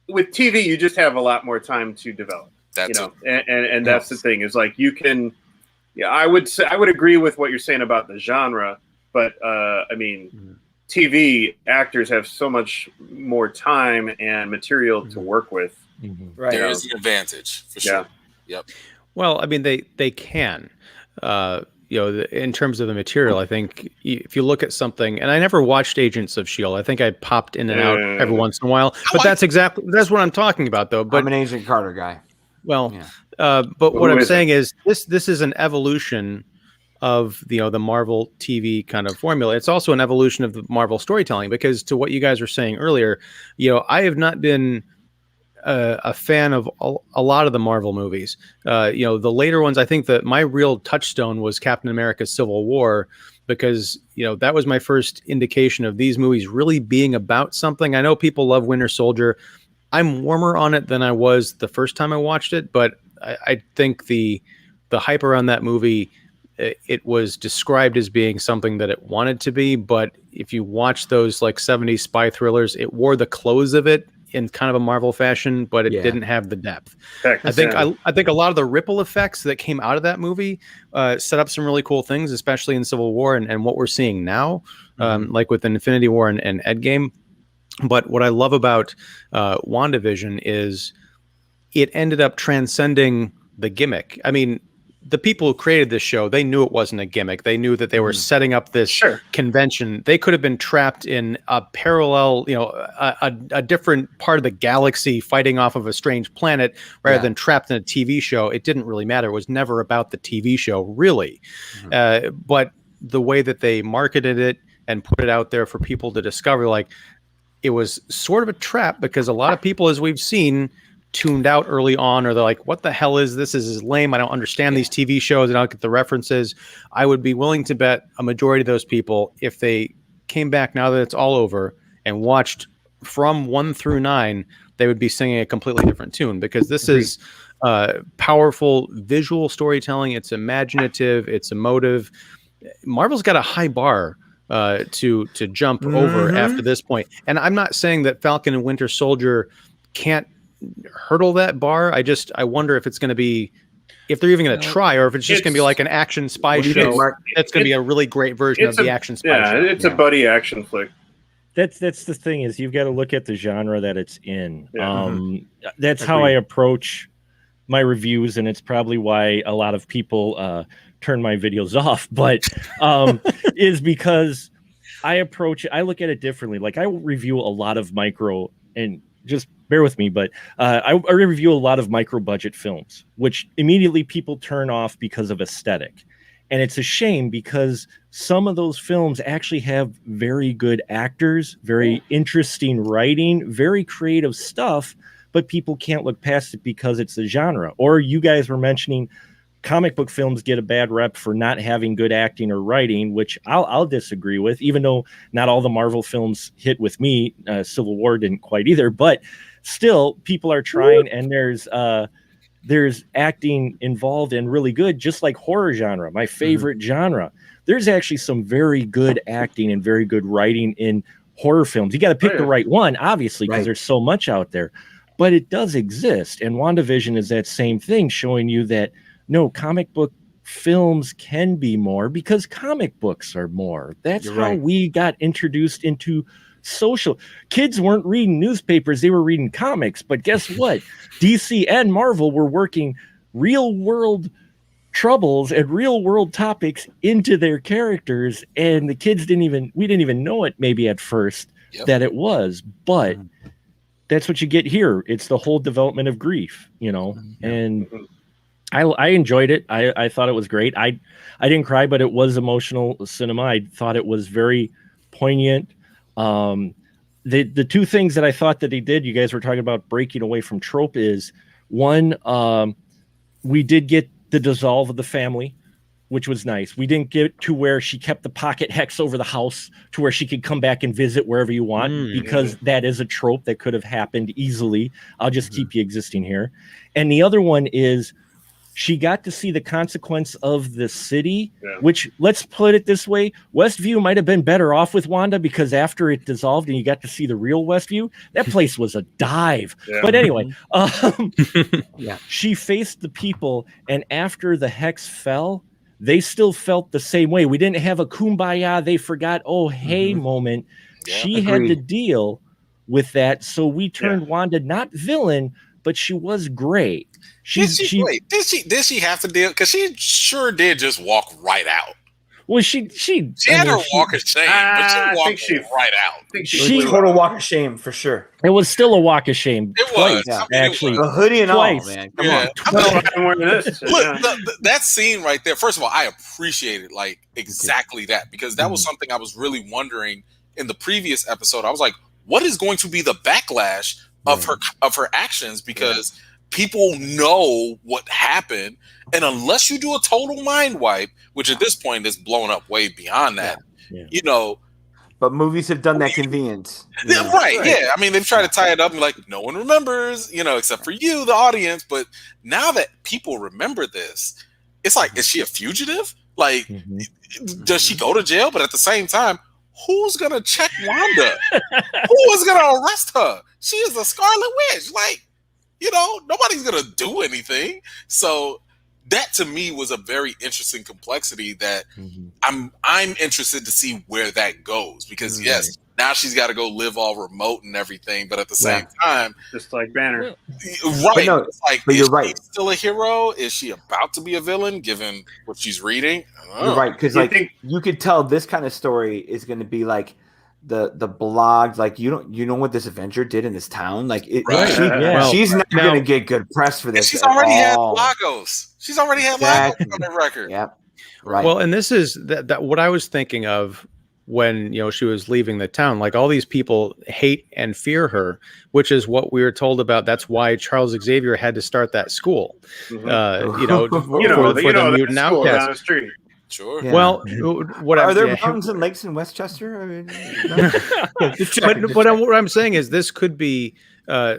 with TV, you just have a lot more time to develop. And that's the thing, is like you can. Yeah, I would agree with what you're saying about the genre, but I mean, TV actors have so much more time and material to work with. Right, there is an advantage for sure. Yep. Well, I mean, they can. In terms of the material, I think if you look at something, and I never watched Agents of S.H.I.E.L.D. I think I popped in and out every once in a while, but that's what I'm talking about, though. But I'm an Agent Carter guy. Well, Yeah. but what I'm is saying is this is an evolution of the Marvel TV kind of formula. It's also an evolution of the Marvel storytelling, because to what you guys were saying earlier, I have not been a fan of a lot of the Marvel movies. The later ones, I think that my real touchstone was Captain America: Civil War, because that was my first indication of these movies really being about something. I know people love Winter Soldier. I'm warmer on it than I was the first time I watched it, but I think the hype around that movie, it was described as being something that it wanted to be. But if you watch those like 70s spy thrillers, it wore the clothes of it in kind of a Marvel fashion, but it didn't have the depth. I think a lot of the ripple effects that came out of that movie set up some really cool things, especially in Civil War and what we're seeing now, like with Infinity War and Endgame. But what I love about WandaVision is it ended up transcending the gimmick. I mean, the people who created this show, they knew it wasn't a gimmick. They knew that they were setting up this convention. They could have been trapped in a parallel, a different part of the galaxy fighting off of a strange planet rather than trapped in a TV show. It didn't really matter. It was never about the TV show, really. But the way that they marketed it and put it out there for people to discover, like, it was sort of a trap, because a lot of people, as we've seen, tuned out early on, or they're like, what the hell is this? This is lame. I don't understand these TV shows. I don't get the references. I would be willing to bet a majority of those people, if they came back now that it's all over and watched from 1 through 9, they would be singing a completely different tune, because this is powerful visual storytelling. It's imaginative. It's emotive. Marvel's got a high bar to jump over after this point. And I'm not saying that Falcon and Winter Soldier can't hurdle that bar. I wonder if it's going to be, if they're even going to try, or if it's just going to be like an action spy show that's going to be a really great version of the action spy show. It's a buddy action flick. That's the thing, is you've got to look at the genre that it's in. That's how I approach my reviews, and it's probably why a lot of people turn my videos off, but is because I look at it differently. Like, I review a lot of micro, and just bear with me, but I review a lot of micro budget films, which immediately people turn off because of aesthetic. And it's a shame, because some of those films actually have very good actors, very interesting writing, very creative stuff, but people can't look past it because it's the genre. Or you guys were mentioning comic book films get a bad rep for not having good acting or writing, which I'll disagree with, even though not all the Marvel films hit with me. Civil War didn't quite either, but still people are trying, and there's acting involved and really good, just like horror genre, my favorite genre. There's actually some very good acting and very good writing in horror films. You got to pick the right one, obviously, because there's so much out there, but it does exist. And WandaVision is that same thing, showing you that no, comic book films can be more, because comic books are more. That's how we got introduced into social. Kids weren't reading newspapers, they were reading comics. But guess what? DC and Marvel were working real world troubles and real world topics into their characters, and the kids we didn't even know it maybe at first that it was. But that's what you get here. It's the whole development of grief, and I enjoyed it. I thought it was great. I didn't cry, but it was emotional cinema. I thought it was very poignant. The two things that I thought that he did, you guys were talking about breaking away from trope, is one, we did get the dissolve of the family, which was nice. We didn't get to where she kept the pocket hex over the house to where she could come back and visit wherever you want, because that is a trope that could have happened easily. I'll just keep you existing here. And the other one is, she got to see the consequence of the city, which, let's put it this way, Westview might have been better off with Wanda, because after it dissolved and you got to see the real Westview, that place was a dive. But anyway, she faced the people, and after the hex fell, they still felt the same way. We didn't have a kumbaya, they forgot, oh, hey moment. She had to deal with that. So we turned Wanda not villain, but she was great. Did she have to deal? Because she sure did just walk right out. Well, she had her walk of shame, but she I walked think right out. I think It was a total walk of shame for sure. It was still a walk of shame. It twice, was. Yeah. I mean, it actually. was. The hoodie and Twice. all, man. Come Yeah. on. I mean, I'm wearing this. look, that scene right there. First of all, I appreciated like exactly that, because that was something I was really wondering in the previous episode. I was like, what is going to be the backlash of her actions? Because people know what happened, and unless you do a total mind wipe, which at this point is blown up way beyond that, you know. But movies have done that convenience. Yeah, right. Yeah. I mean, they've tried to tie it up and like, no one remembers, you know, except for you, the audience. But now that people remember this, it's like, is she a fugitive? Like, does she go to jail? But at the same time, who's going to check Wanda? Who is going to arrest her? She is the Scarlet Witch. Like, you know, nobody's going to do anything. So that to me was a very interesting complexity that I'm interested to see where that goes, because yes, now she's got to go live all remote and everything, but at the same time, just like Banner, right? No, it's like, but is you're she right. still a hero? Is she about to be a villain given what she's reading? You're right, because like you could tell this kind of story is going to be like the blogs, like you know what this Avenger did in this town, like she's not going to get good press for this. She's already had Lagos. She's already had Lagos on the record. Yep. Right. Well, and this is that what I was thinking of when, you know, she was leaving the town. Like, all these people hate and fear her, which is what we were told about. That's why Charles Xavier had to start that school. You know, for the mutant outcasts down the street. Sure. Yeah. Well, what are there mountains and lakes in Westchester? I mean, but what I'm saying is this could be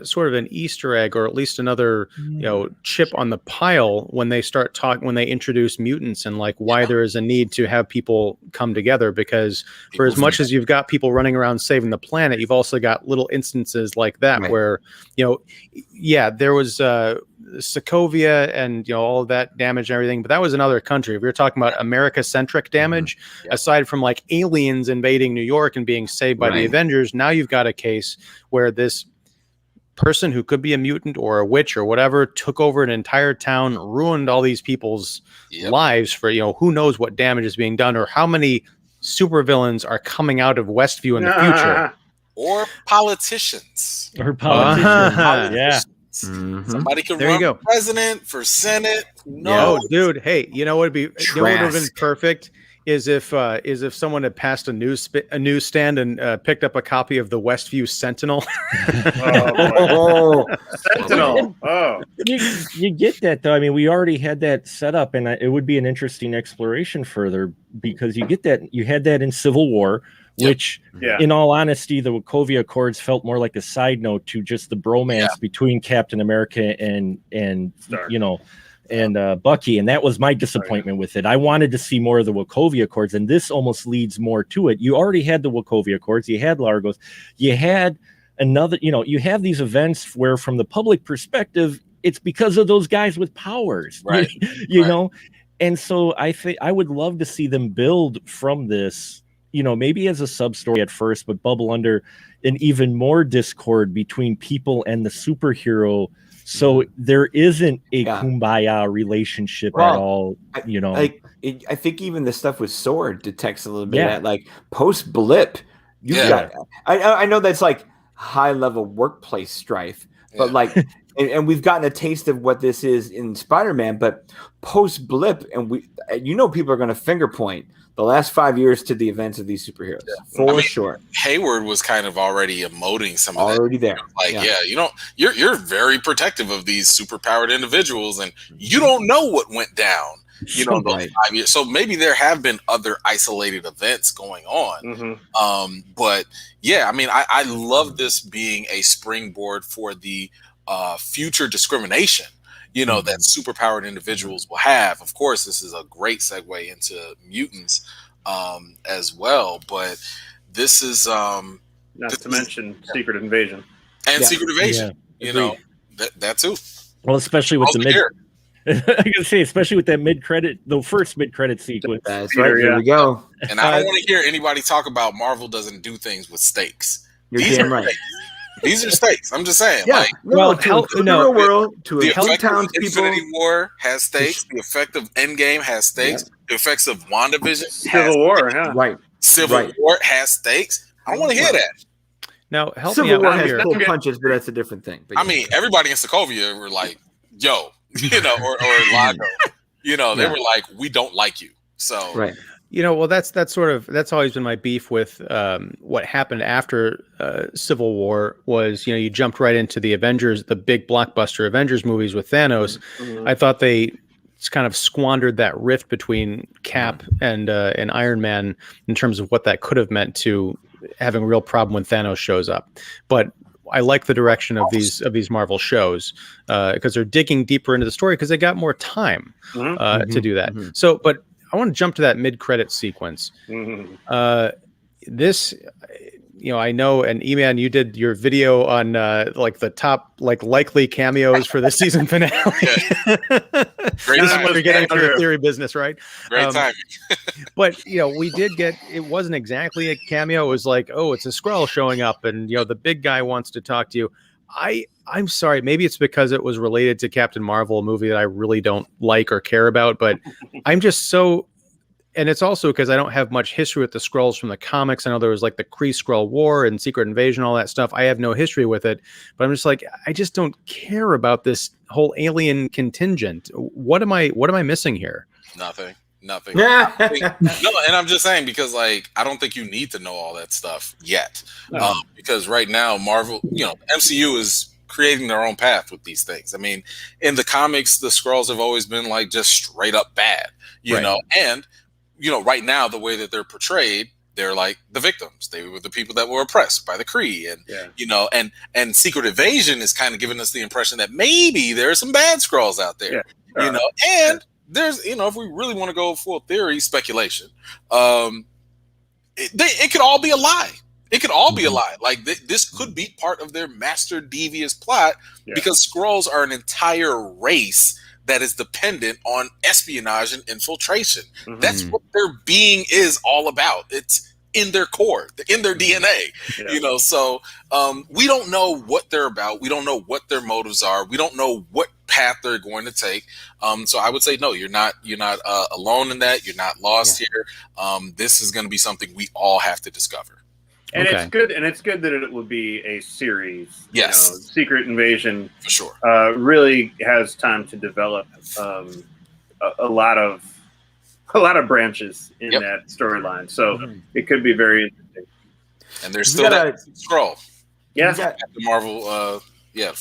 sort of an Easter egg, or at least another, you know, chip on the pile when they start talking, when they introduce mutants, and like why there is a need to have people come together. Because for as much as you've got people running around saving the planet, you've also got little instances like that where, you know, there was Sokovia and, you know, all of that damage and everything, but that was another country. If you're talking about America-centric damage, aside from like aliens invading New York and being saved by the Avengers, now you've got a case where this person who could be a mutant or a witch or whatever took over an entire town, ruined all these people's lives for, you know, who knows what damage is being done, or how many supervillains are coming out of Westview in the future. Or politicians. Yeah. Somebody can There run you go. for president, for Senate. No, dude. Hey, you know what would have been perfect is if someone had passed a newsstand and picked up a copy of the Westview Sentinel. Sentinel. Oh, you get that though. I mean, we already had that set up, and it would be an interesting exploration further, because you get that, you had that in Civil War. Which, in all honesty, the Wachovia Accords felt more like a side note to just the bromance between Captain America and you know, and Bucky, and that was my disappointment with it. I wanted to see more of the Wachovia Accords, and this almost leads more to it. You already had the Wachovia Accords, you had Largos, you had another, you know, you have these events where, from the public perspective, it's because of those guys with powers, you know, and so I think I would love to see them build from this. You know, maybe as a sub story at first, but bubble under an even more discord between people and the superhero. So there isn't a kumbaya relationship at all. You know, I think even the stuff with Sword detects a little bit of that, like post blip. Got, I know that's like high level workplace strife, but like, and we've gotten a taste of what this is in Spider-Man, but post blip, and people are going to finger point the last 5 years to the events of these superheroes for sure. Hayward was kind of already emoting some of already that. There. Like, you know, you're very protective of these superpowered individuals, and you don't know what went down. You know, those 5 years. So maybe there have been other isolated events going on. But yeah, I mean, I love this being a springboard for the future discrimination, you know, that superpowered individuals will have. Of course, this is a great segue into mutants as well, but this is not to mention Secret Invasion and Secret Invasion. You know, that too. Well, especially with the mid. I can say, especially with that the first mid-credit sequence. That's right. Here we go. And I don't want to hear anybody talk about Marvel doesn't do things with stakes. You're damn right. These are stakes. I'm just saying. Yeah. Like, To the world, to the a few effect of townspeople. Infinity War has stakes. The effect of Endgame has stakes. Yeah. The effects of WandaVision Civil War, huh? Right. Civil War has stakes. I don't want to hear that. Now, help me Civil out War has here. pulled punches, but that's a different thing. But I mean, everybody in Sokovia were like, yo, or Lago, they were like, we don't like you. So, right. Well, that's always been my beef with what happened after Civil War was, you jumped right into the Avengers, the big blockbuster Avengers movies with Thanos. I thought they kind of squandered that rift between Cap and Iron Man in terms of what that could have meant to having a real problem when Thanos shows up. But I like the direction of these Marvel shows because they're digging deeper into the story because they got more time to do that. So, but I want to jump to that mid-credit sequence. This, I know, and EMan, you did your video on like the top likely cameos for the season finale. Great This is time. when we're getting into the theory business, right? Great timing. But we did get, it wasn't exactly a cameo. It was like, oh, it's a Skrull showing up, and the big guy wants to talk to you. I'm sorry, maybe it's because it was related to Captain Marvel, a movie that I really don't like or care about, but I'm just so, and it's also because I don't have much history with the Skrulls from the comics. I know there was like the Kree-Skrull War and Secret Invasion, all that stuff. I have no history with it, but I'm just like, I just don't care about this whole alien contingent. What am I missing here? Nothing. No, and I'm just saying because I don't think you need to know all that stuff yet. Because right now Marvel, MCU is creating their own path with these things. I mean, in the comics, the Skrulls have always been just straight up bad, you know, and right now the way that they're portrayed, they're like the victims. They were the people that were oppressed by the Kree, and and Secret Invasion is kind of giving us the impression that maybe there are some bad Skrulls out there, and there's, if we really want to go full theory speculation, it could all be a lie. It could all be a lie. This could be part of their master devious plot because Skrulls are an entire race that is dependent on espionage and infiltration. That's what their being is all about. It's in their core, in their DNA, so we don't know what they're about. We don't know what their motives are. We don't know what path they're going to take. So I would say, no, you're not alone in that. You're not lost here. This is going to be something we all have to discover. And it's good. And it's good that it will be a series. Yes. Secret Invasion for sure. Really has time to develop a lot of branches in that storyline. So it could be very interesting. And there's still that Skrull. Yes. Captain Marvel.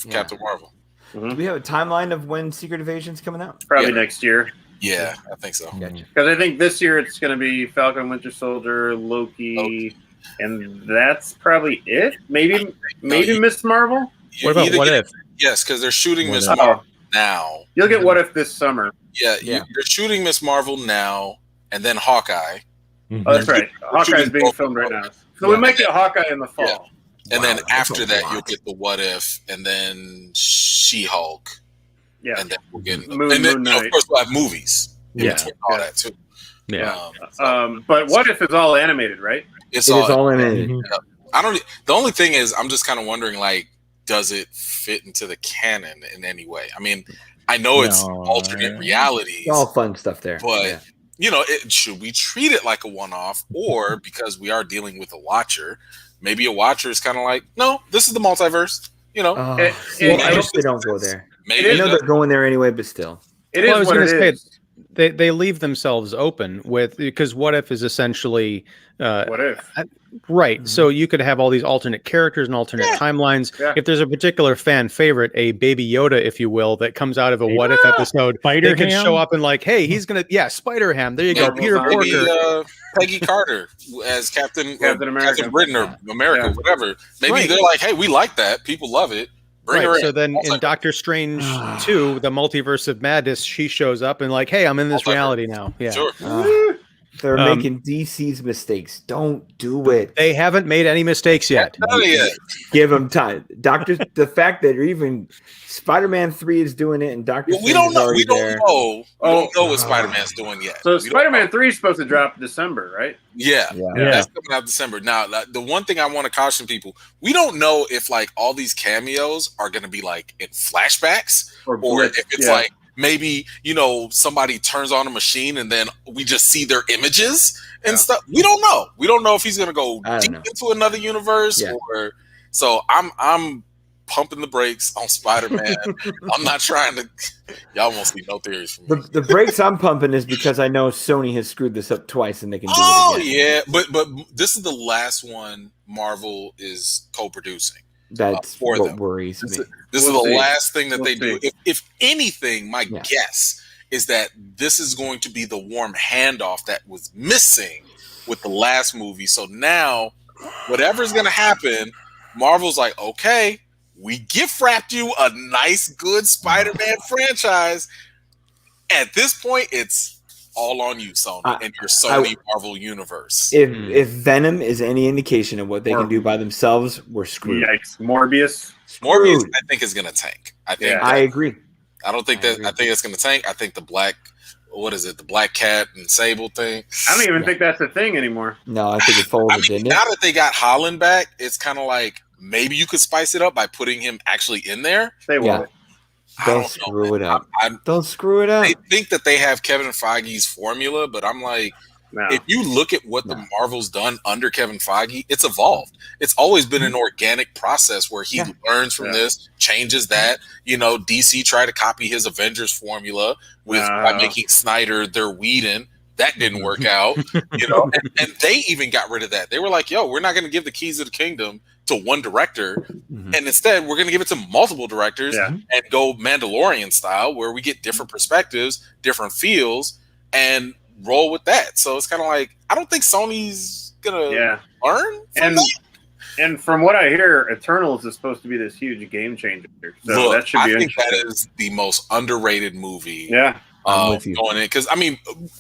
Captain Marvel. Do we have a timeline of when Secret Invasion's coming out? Probably next year. Yeah, I think so. Because I think this year it's going to be Falcon, Winter Soldier, Loki, and that's probably it. Maybe Miss Marvel. What about What If? Yes, because they're shooting Miss Marvel now. You'll get What If this summer. Yeah. You're shooting Miss Marvel now, and then Hawkeye. Oh, that's right. Hawkeye's being filmed right now, so we might get Hawkeye in the fall. Yeah. And then after that, you'll get the What If, and then She-Hulk. Yeah. And then we'll get Moon Knight. Of course, we'll have movies. All that too. Yeah. But What If is all animated, right? It is all animated. The only thing is, I'm just kind of wondering, does it fit into the canon in any way? I mean, I know it's alternate realities. It's all fun stuff there. But, should we treat it like a one-off? Or because we are dealing with a Watcher, maybe a Watcher is kind of like, no, this is the multiverse. I hope they don't go there. Maybe I know they're going there anyway, but still. It is what it is. They leave themselves open because What If is essentially What If, right? So you could have all these alternate characters and alternate timelines. If there's a particular fan favorite, a Baby Yoda, if you will, that comes out of a What If episode, they could show up and hey, he's gonna Spider-Ham. There you go, Peter Porker, Peggy Carter as Captain America, Captain Britain or America, whatever. Maybe they're like, hey, we like that. People love it. So then in Doctor Strange 2, the Multiverse of Madness, she shows up and hey, I'm in this reality now. Yeah. Sure. They're making DC's mistakes. Don't do it. They haven't made any mistakes yet. Give them time. The fact that even Spider-Man 3 is doing it and Doctor Strange is already there. We don't know what Spider-Man's doing yet. So Spider-Man 3 is supposed to drop December, right? Yeah. That's coming out December. Now, the one thing I want to caution people, we don't know if like all these cameos are going to be like in flashbacks or if it's like maybe, somebody turns on a machine and then we just see their images and stuff. We don't know. We don't know if he's going to go deep into another universe or so I'm pumping the brakes on Spider-Man. I'm not trying to. Y'all won't see no theories from me. The brakes I'm pumping is because I know Sony has screwed this up twice and they can do it again. But this is the last one Marvel is co-producing. That's for what them. Worries me. This is the last thing that they do. If anything, my guess is that this is going to be the warm handoff that was missing with the last movie. So now, whatever's going to happen, Marvel's like, okay, we gift wrapped you a nice, good Spider-Man franchise. At this point, it's all on you, Sony, and your Sony Marvel universe. If Venom is any indication of what they can do by themselves, we're screwed. Yikes. Morbius, I think is going to tank. I agree. I don't think that. I think it's going to tank. I think the Black Cat and Sable thing. I don't even think that's a thing anymore. No, I think it folded, didn't it? Now that they got Holland back, it's kind of like maybe you could spice it up by putting him actually in there. They won't. Don't screw it up. Don't screw it up. They think that they have Kevin Feige's formula, but I'm like, if you look at what the Marvel's done under Kevin Feige, it's evolved. It's always been an organic process where he learns from this, changes that. DC tried to copy his Avengers formula by making Snyder their Whedon. That didn't work out, and they even got rid of that. They were like, yo, we're not going to give the keys of the kingdom to one director, and instead we're going to give it to multiple directors and go Mandalorian style, where we get different perspectives, different feels, and roll with that. So it's kind of like, I don't think Sony's going to learn from that. And from what I hear, Eternals is supposed to be this huge game changer. So that should be interesting. I think that is the most underrated movie. Yeah. Going in, because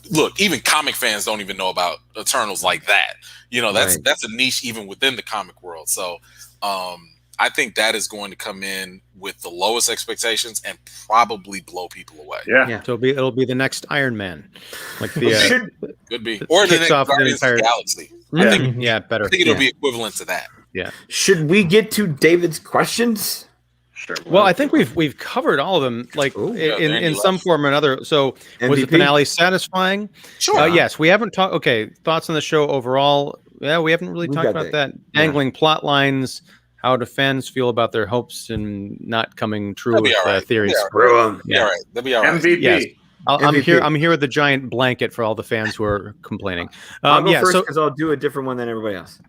look, even comic fans don't even know about Eternals like that. That's a niche even within the comic world. So I think that is going to come in with the lowest expectations and probably blow people away. Yeah. So it'll be the next Iron Man, like the could be, or the next Guardians of the Galaxy. Better. I think it'll be equivalent to that. Yeah. Should we get to David's questions? Sure. Well, I think we've covered all of them, in some form or another. So MVP? Was the finale satisfying? Sure. Yes, we haven't talked. Okay, thoughts on the show overall? Yeah, we haven't really talked about that. Dangling plot lines. How do fans feel about their hopes and not coming true with theories? They'll be all right. MVP. Yes. I'm here. I'm here with the giant blanket for all the fans who are complaining. I'll go first because I'll do a different one than everybody else.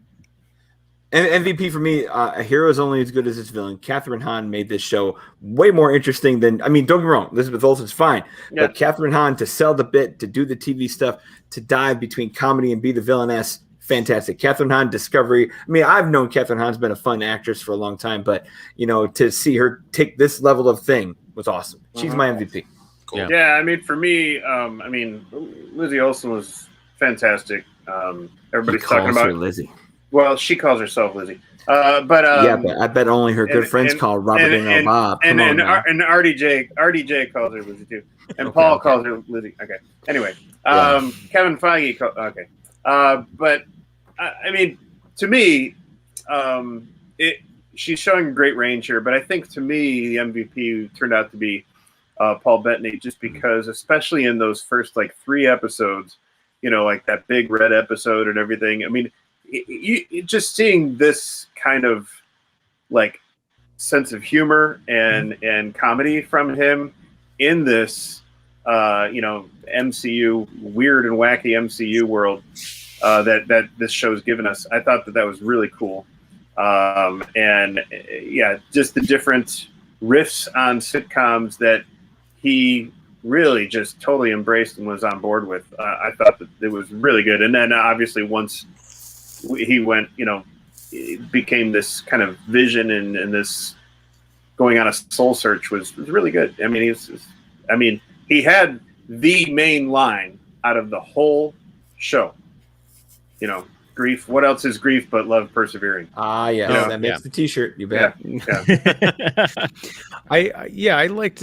MVP for me, a hero is only as good as its villain. Catherine Hahn made this show way more interesting than, don't get me wrong, Elizabeth Olsen's fine. But Catherine Hahn, to sell the bit, to do the TV stuff, to dive between comedy and be the villainess, fantastic. Catherine Hahn, Discovery. I've known Catherine Hahn's been a fun actress for a long time, but, to see her take this level of thing was awesome. She's my MVP. Cool. Yeah, for me, Lizzie Olsen was fantastic. Everybody's talking about Lizzie. Well, she calls herself Lizzie, but I bet only her good friends call Robert and Bob. And RDJ calls her Lizzie too, and Paul calls her Lizzie. Okay. Anyway, Kevin Feige. Okay, but to me, she's showing great range here. But I think to me, the MVP turned out to be Paul Bettany, just because, especially in those first 3 episodes, like that big red episode and everything. You just seeing this kind of sense of humor and comedy from him in this MCU, weird and wacky MCU world that this show's given us. I thought that was really cool. Just the different riffs on sitcoms that he really just totally embraced and was on board with. I thought that it was really good. And then obviously once he went, it became this kind of vision and this going on a soul search was really good. He had the main line out of the whole show. You know, grief. What else is grief but love persevering? Ah, yes, You know, that makes the T-shirt. You bet. Yeah. I liked.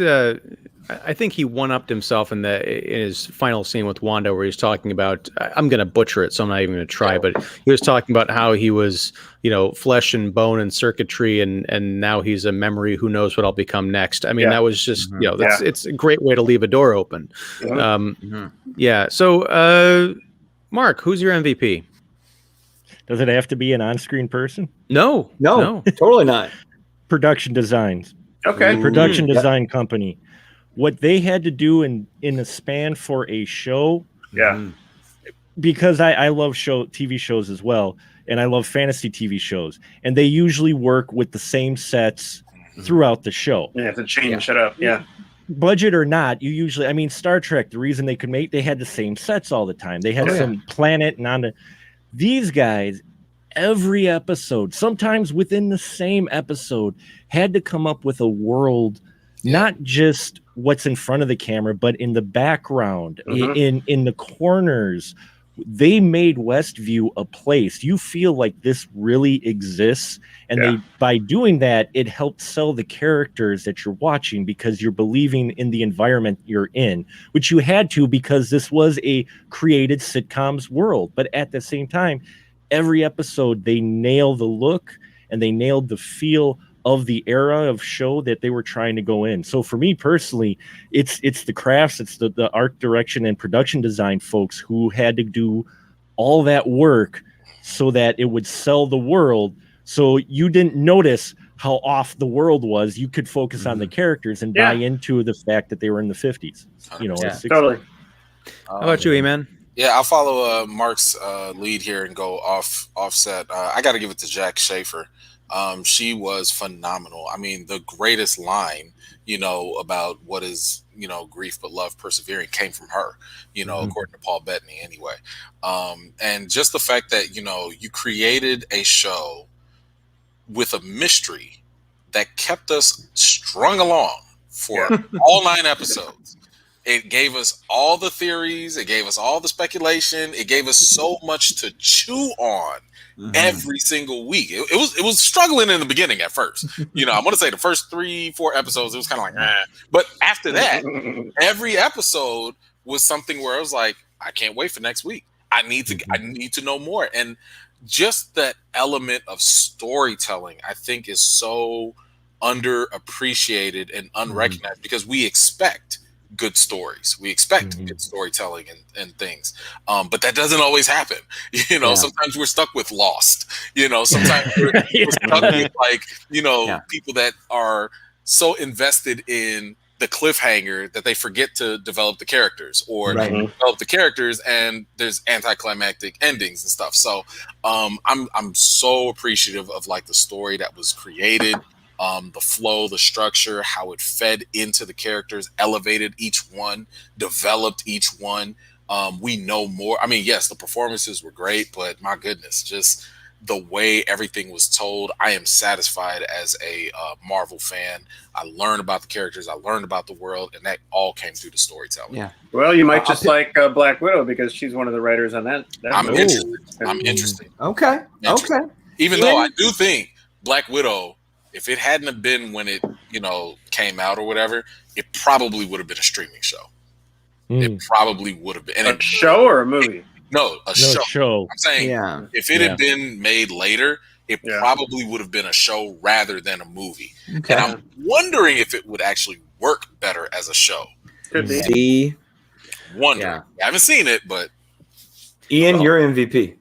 I think he one-upped himself in his final scene with Wanda, where he's talking about. I'm going to butcher it, so I'm not even going to try. But he was talking about how he was, flesh and bone and circuitry, and now he's a memory. Who knows what I'll become next? I mean, that was just, it's a great way to leave a door open. Yeah. So, Mark, who's your MVP? Does it have to be an on-screen person? No, totally not. Production designs. Okay. Production design company. What they had to do in the span for a show. Yeah. Because I love TV shows as well, and I love fantasy TV shows, and they usually work with the same sets throughout the show. You have to change shit up. Yeah. Budget or not, you usually, Star Trek, the reason they had the same sets all the time. They had some planet and on the. These guys, every episode, sometimes within the same episode, had to come up with a world, not just what's in front of the camera, but in the background, in the corners. They made Westview a place. You feel like this really exists. And by doing that, it helped sell the characters that you're watching, because you're believing in the environment you're in, which you had to, because this was a created sitcoms world. But at the same time, every episode, they nail the look and they nailed the feel of the era of show that they were trying to go in. So for me personally, it's the crafts, it's the art direction and production design folks who had to do all that work so that it would sell the world. So you didn't notice how off the world was. You could focus on the characters and buy into the fact that they were in the 50s, or 60s. Totally. How about you, EMan? Yeah, I'll follow Mark's lead here and go offset. I got to give it to Jack Schaefer. She was phenomenal. I mean, the greatest line, about what is, grief but love persevering came from her, according to Paul Bettany anyway. And just the fact that, you created a show with a mystery that kept us strung along for all 9 episodes. It gave us all the theories. It gave us all the speculation. It gave us so much to chew on every single week. It was struggling in the beginning at first. I want to say the first 3-4 episodes, it was kind of like, but after that, every episode was something where I was like, I can't wait for next week. I need to know more. And just that element of storytelling, I think, is so underappreciated and unrecognized, because we expect good stories. We expect good storytelling and things. But that doesn't always happen. Sometimes we're stuck with Lost. Sometimes we're stuck with people that are so invested in the cliffhanger that they forget to develop the characters, or develop the characters and there's anticlimactic endings and stuff. So I'm so appreciative of the story that was created. The flow, the structure, how it fed into the characters, elevated each one, developed each one. We know more. I mean, yes, the performances were great, but my goodness, just the way everything was told, I am satisfied as a Marvel fan. I learned about the characters, I learned about the world, and that all came through the storytelling. Yeah. Well, you might just like Black Widow, because she's one of the writers on that. I'm interested. Okay. Interested. Okay. Even though I do think Black Widow, if it hadn't have been when it, came out or whatever, it probably would have been a streaming show. It probably would have been. A show or a movie? A show. I'm saying if it had been made later, it probably would have been a show rather than a movie. Okay. And I'm wondering if it would actually work better as a show. Could be. Wondering. I haven't seen it, but Ian, you're MVP.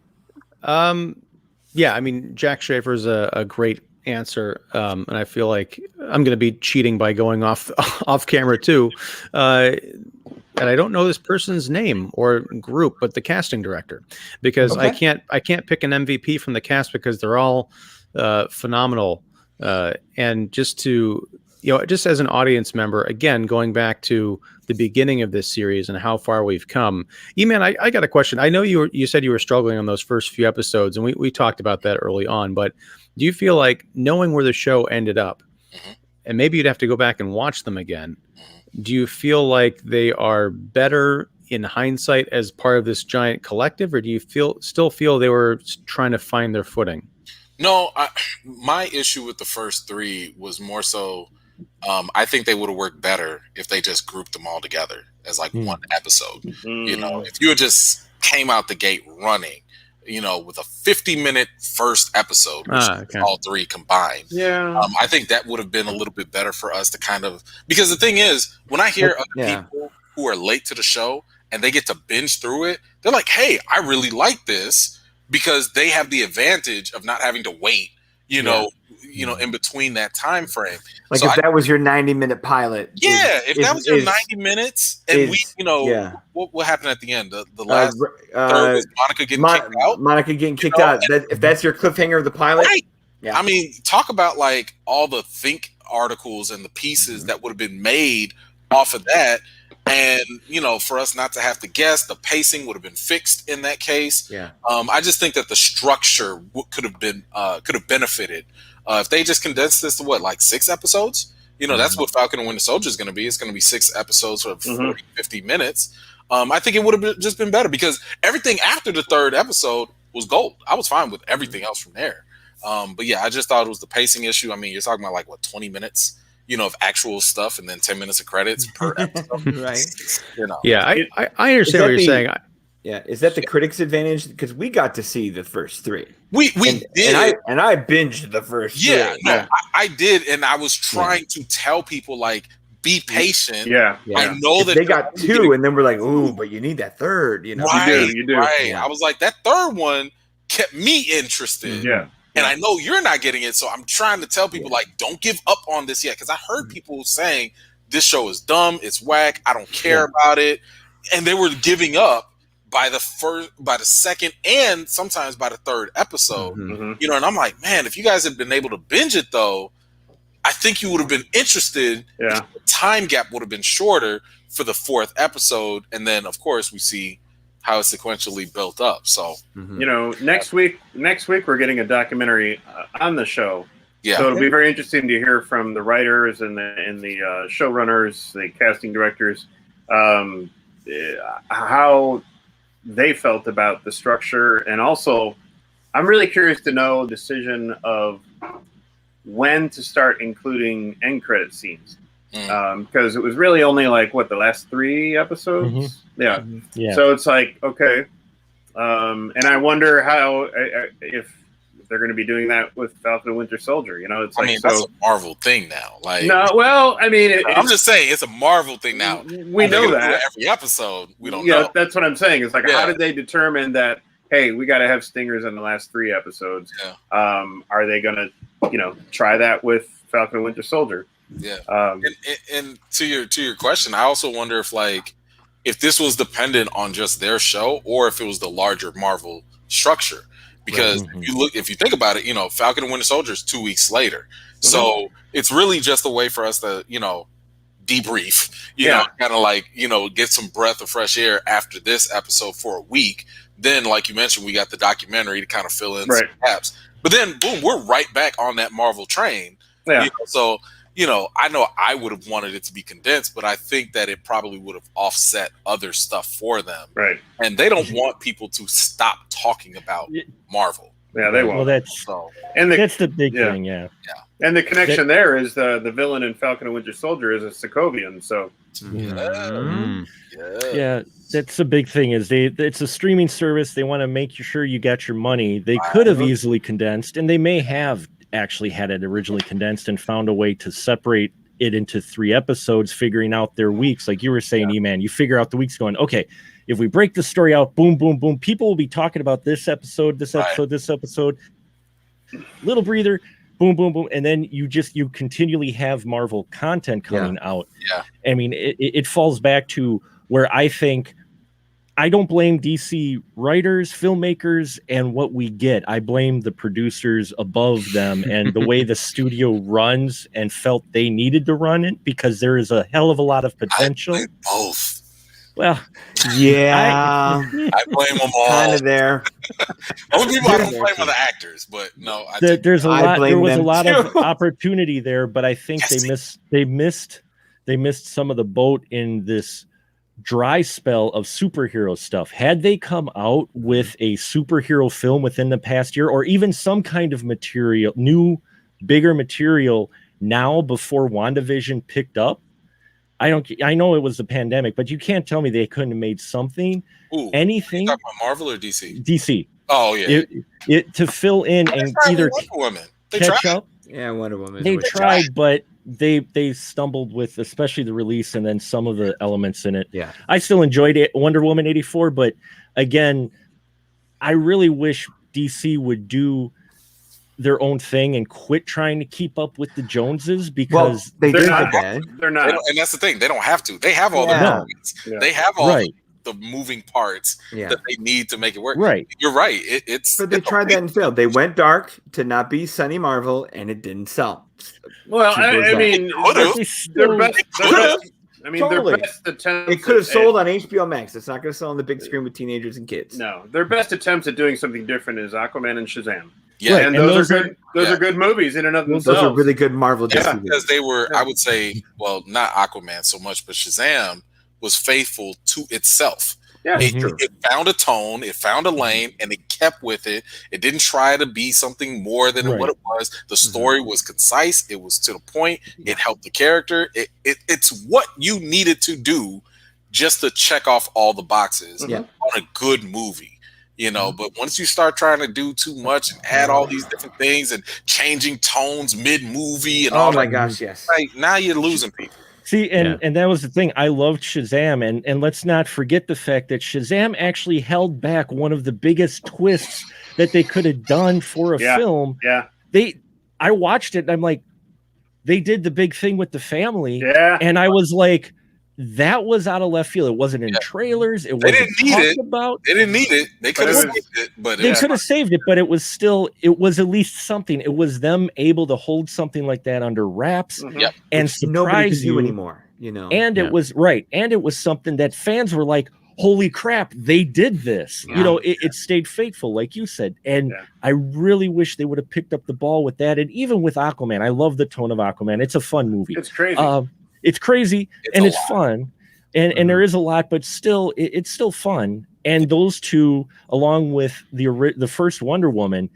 Yeah, I mean, Jack Schaefer's a great answer, and I feel like I'm going to be cheating by going off camera too. And I don't know this person's name or group, but the casting director, because I can't pick an MVP from the cast, because they're all phenomenal. And just as an audience member, again, going back to the beginning of this series and how far we've come. EMan, I got a question. I know you said you were struggling on those first few episodes, and we talked about that early on, but do you feel like, knowing where the show ended up, and maybe you'd have to go back and watch them again, do you feel like they are better in hindsight as part of this giant collective, or do you still feel they were trying to find their footing? No, my issue with the first three was more so, I think they would have worked better if they just grouped them all together as like one episode. You know, if you had just came out the gate running, you know, with a 50-minute first episode, which is all three combined. Yeah. I think that would have been a little bit better for us to kind of, because the thing is, when I hear other people who are late to the show and they get to binge through it, they're like, hey, I really like this, because they have the advantage of not having to wait, you know, in between that time frame. Like so if that was your 90-minute pilot. If that was your 90 minutes, and we, you know, what happened at the end? The last third was Monica getting kicked out. Monica getting kicked out. If that's your cliffhanger of the pilot, right? Yeah. I mean, talk about like all the think articles and the pieces that would have been made off of that. And, you know, for us not to have to guess, the pacing would have been fixed in that case. Yeah. I just think that the structure could have benefited if they just condensed this to like 6 episodes. You know, that's what Falcon and Winter Soldier is going to be. It's going to be 6 episodes of 40, 50 minutes. I think it would have just been better, because everything after the 3rd episode was gold. I was fine with everything else from there. But yeah, I just thought it was the pacing issue. I mean, you're talking about like 20 minutes, you know, of actual stuff, and then 10 minutes of credits per episode. Right. You know. Yeah, I understand what you're saying. Is that the critics' advantage? Because we got to see the first 3. We did, and I binged the first 3. No, I did, and I was trying to tell people, like, be patient. Yeah. I know that they got 2, and then we're like, ooh, but you need that 3rd. You know, you do. Right. Yeah. I was like, that 3rd one kept me interested. Yeah. And I know you're not getting it, so I'm trying to tell people, like, don't give up on this yet. Because I heard people saying, this show is dumb, it's whack, I don't care about it. And they were giving up by the 2nd, and sometimes by the 3rd episode. You know, and I'm like, man, if you guys had been able to binge it, though, I think you would have been interested. Yeah. The time gap would have been shorter for the 4th episode. And then, of course, we see how it sequentially built up. So, you know, next week we're getting a documentary on the show. Yeah. So it'll be very interesting to hear from the writers and the showrunners, the casting directors, how they felt about the structure. And also, I'm really curious to know the decision of when to start including end credit scenes. Because it was really only like the last 3 episodes. Yeah. So it's like, okay. And I wonder how if they're going to be doing that with Falcon and Winter Soldier. You know, it's like, that's a Marvel thing now. Like, no, well, I mean, I'm just saying it's a Marvel thing now. We know that every episode. We don't know. That's what I'm saying. It's like, how did they determine that? Hey, we got to have stingers in the last 3 episodes. Yeah. Are they going to, try that with Falcon and Winter Soldier? Yeah. And to your question, I also wonder if this was dependent on just their show, or if it was the larger Marvel structure. Because if you think about it, Falcon and Winter Soldier is 2 weeks later. So it's really just a way for us to, debrief, kind of like, get some breath of fresh air after this episode for a week. Then, like you mentioned, we got the documentary to kind of fill in some gaps. But then, boom, we're right back on that Marvel train. Yeah. So, I know I would have wanted it to be condensed, but I think that it probably would have offset other stuff for them. Right. And they don't want people to stop talking about Marvel. Yeah, they won't. Well, that's the big thing, yeah. And the connection there is the villain in Falcon and Winter Soldier is a Sokovian, so. Yeah, that's the big thing is it's a streaming service. They want to make sure you got your money. They could have easily condensed, and they may have actually had it originally condensed and found a way to separate it into 3 episodes, figuring out their weeks. Like you were saying, EMan, you figure out the weeks going, okay, if we break the story out, boom, boom, boom, people will be talking about this episode, this episode, little breather, boom, boom, boom. And then you continually have Marvel content coming out. Yeah. I mean, it falls back to where I think I don't blame DC writers, filmmakers, and what we get. I blame the producers above them and the way the studio runs and felt they needed to run it, because there is a hell of a lot of potential. I blame both. Well, yeah, I blame them all. Kind of there. Only people I don't blame are the actors, but no, there was a lot too. of opportunity there, but I think they missed some of the boat in this dry spell of superhero stuff. Had they come out with a superhero film within the past year, or even some kind of material, new, bigger material now before WandaVision picked up, I know it was the pandemic, but you can't tell me they couldn't have made something, anything. You talking about Marvel or DC? DC. Oh yeah. It to fill in and either catch up. Yeah, Wonder Woman. They tried, but they stumbled with especially the release and then some of the elements in it. Yeah. I still enjoyed it, Wonder Woman 84, but again, I really wish DC would do their own thing and quit trying to keep up with the Joneses, because they're not. They're not. And that's the thing. They don't have to. They have all the movies. Yeah. They have all the moving parts that they need to make it work. Right. You're right. But they tried that and failed. They went dark to not be Sunny Marvel, and it didn't sell. Well, I mean, their best attempts. It could have sold on HBO Max. It's not going to sell on the big screen with teenagers and kids. No, their best attempts at doing something different is Aquaman and Shazam. Yeah, and those are good. Those are good movies in and of themselves. Those are really good Marvel. Yeah, because they were, I would say, well, not Aquaman so much, but Shazam was faithful to itself. Yeah, it found a tone, it found a lane, and it kept with it. It didn't try to be something more than what it was. The story was concise. It was to the point. It helped the character. It's what you needed to do just to check off all the boxes on a good movie. You know, but once you start trying to do too much and add all these different things and changing tones mid-movie and all my gosh, yes. Like, now you're losing people. See, and that was the thing. I loved Shazam, and let's not forget the fact that Shazam actually held back one of the biggest twists that they could have done for a film. Yeah. I watched it and I'm like, they did the big thing with the family. Yeah. And I was like, that was out of left field. It wasn't in trailers. It wasn't talked about. They didn't need it. They could have saved it, but they could have saved it, but it was at least something. It was them able to hold something like that under wraps and surprise you anymore, you know. And it was and it was something that fans were like, holy crap, they did this. You know, it stayed faithful, like you said. And I really wish they would have picked up the ball with that. And even with Aquaman, I love the tone of Aquaman. It's a fun movie. It's crazy. It's crazy and it's fun, and there is a lot, but still, it's still fun. And those two, along with the first Wonder Woman,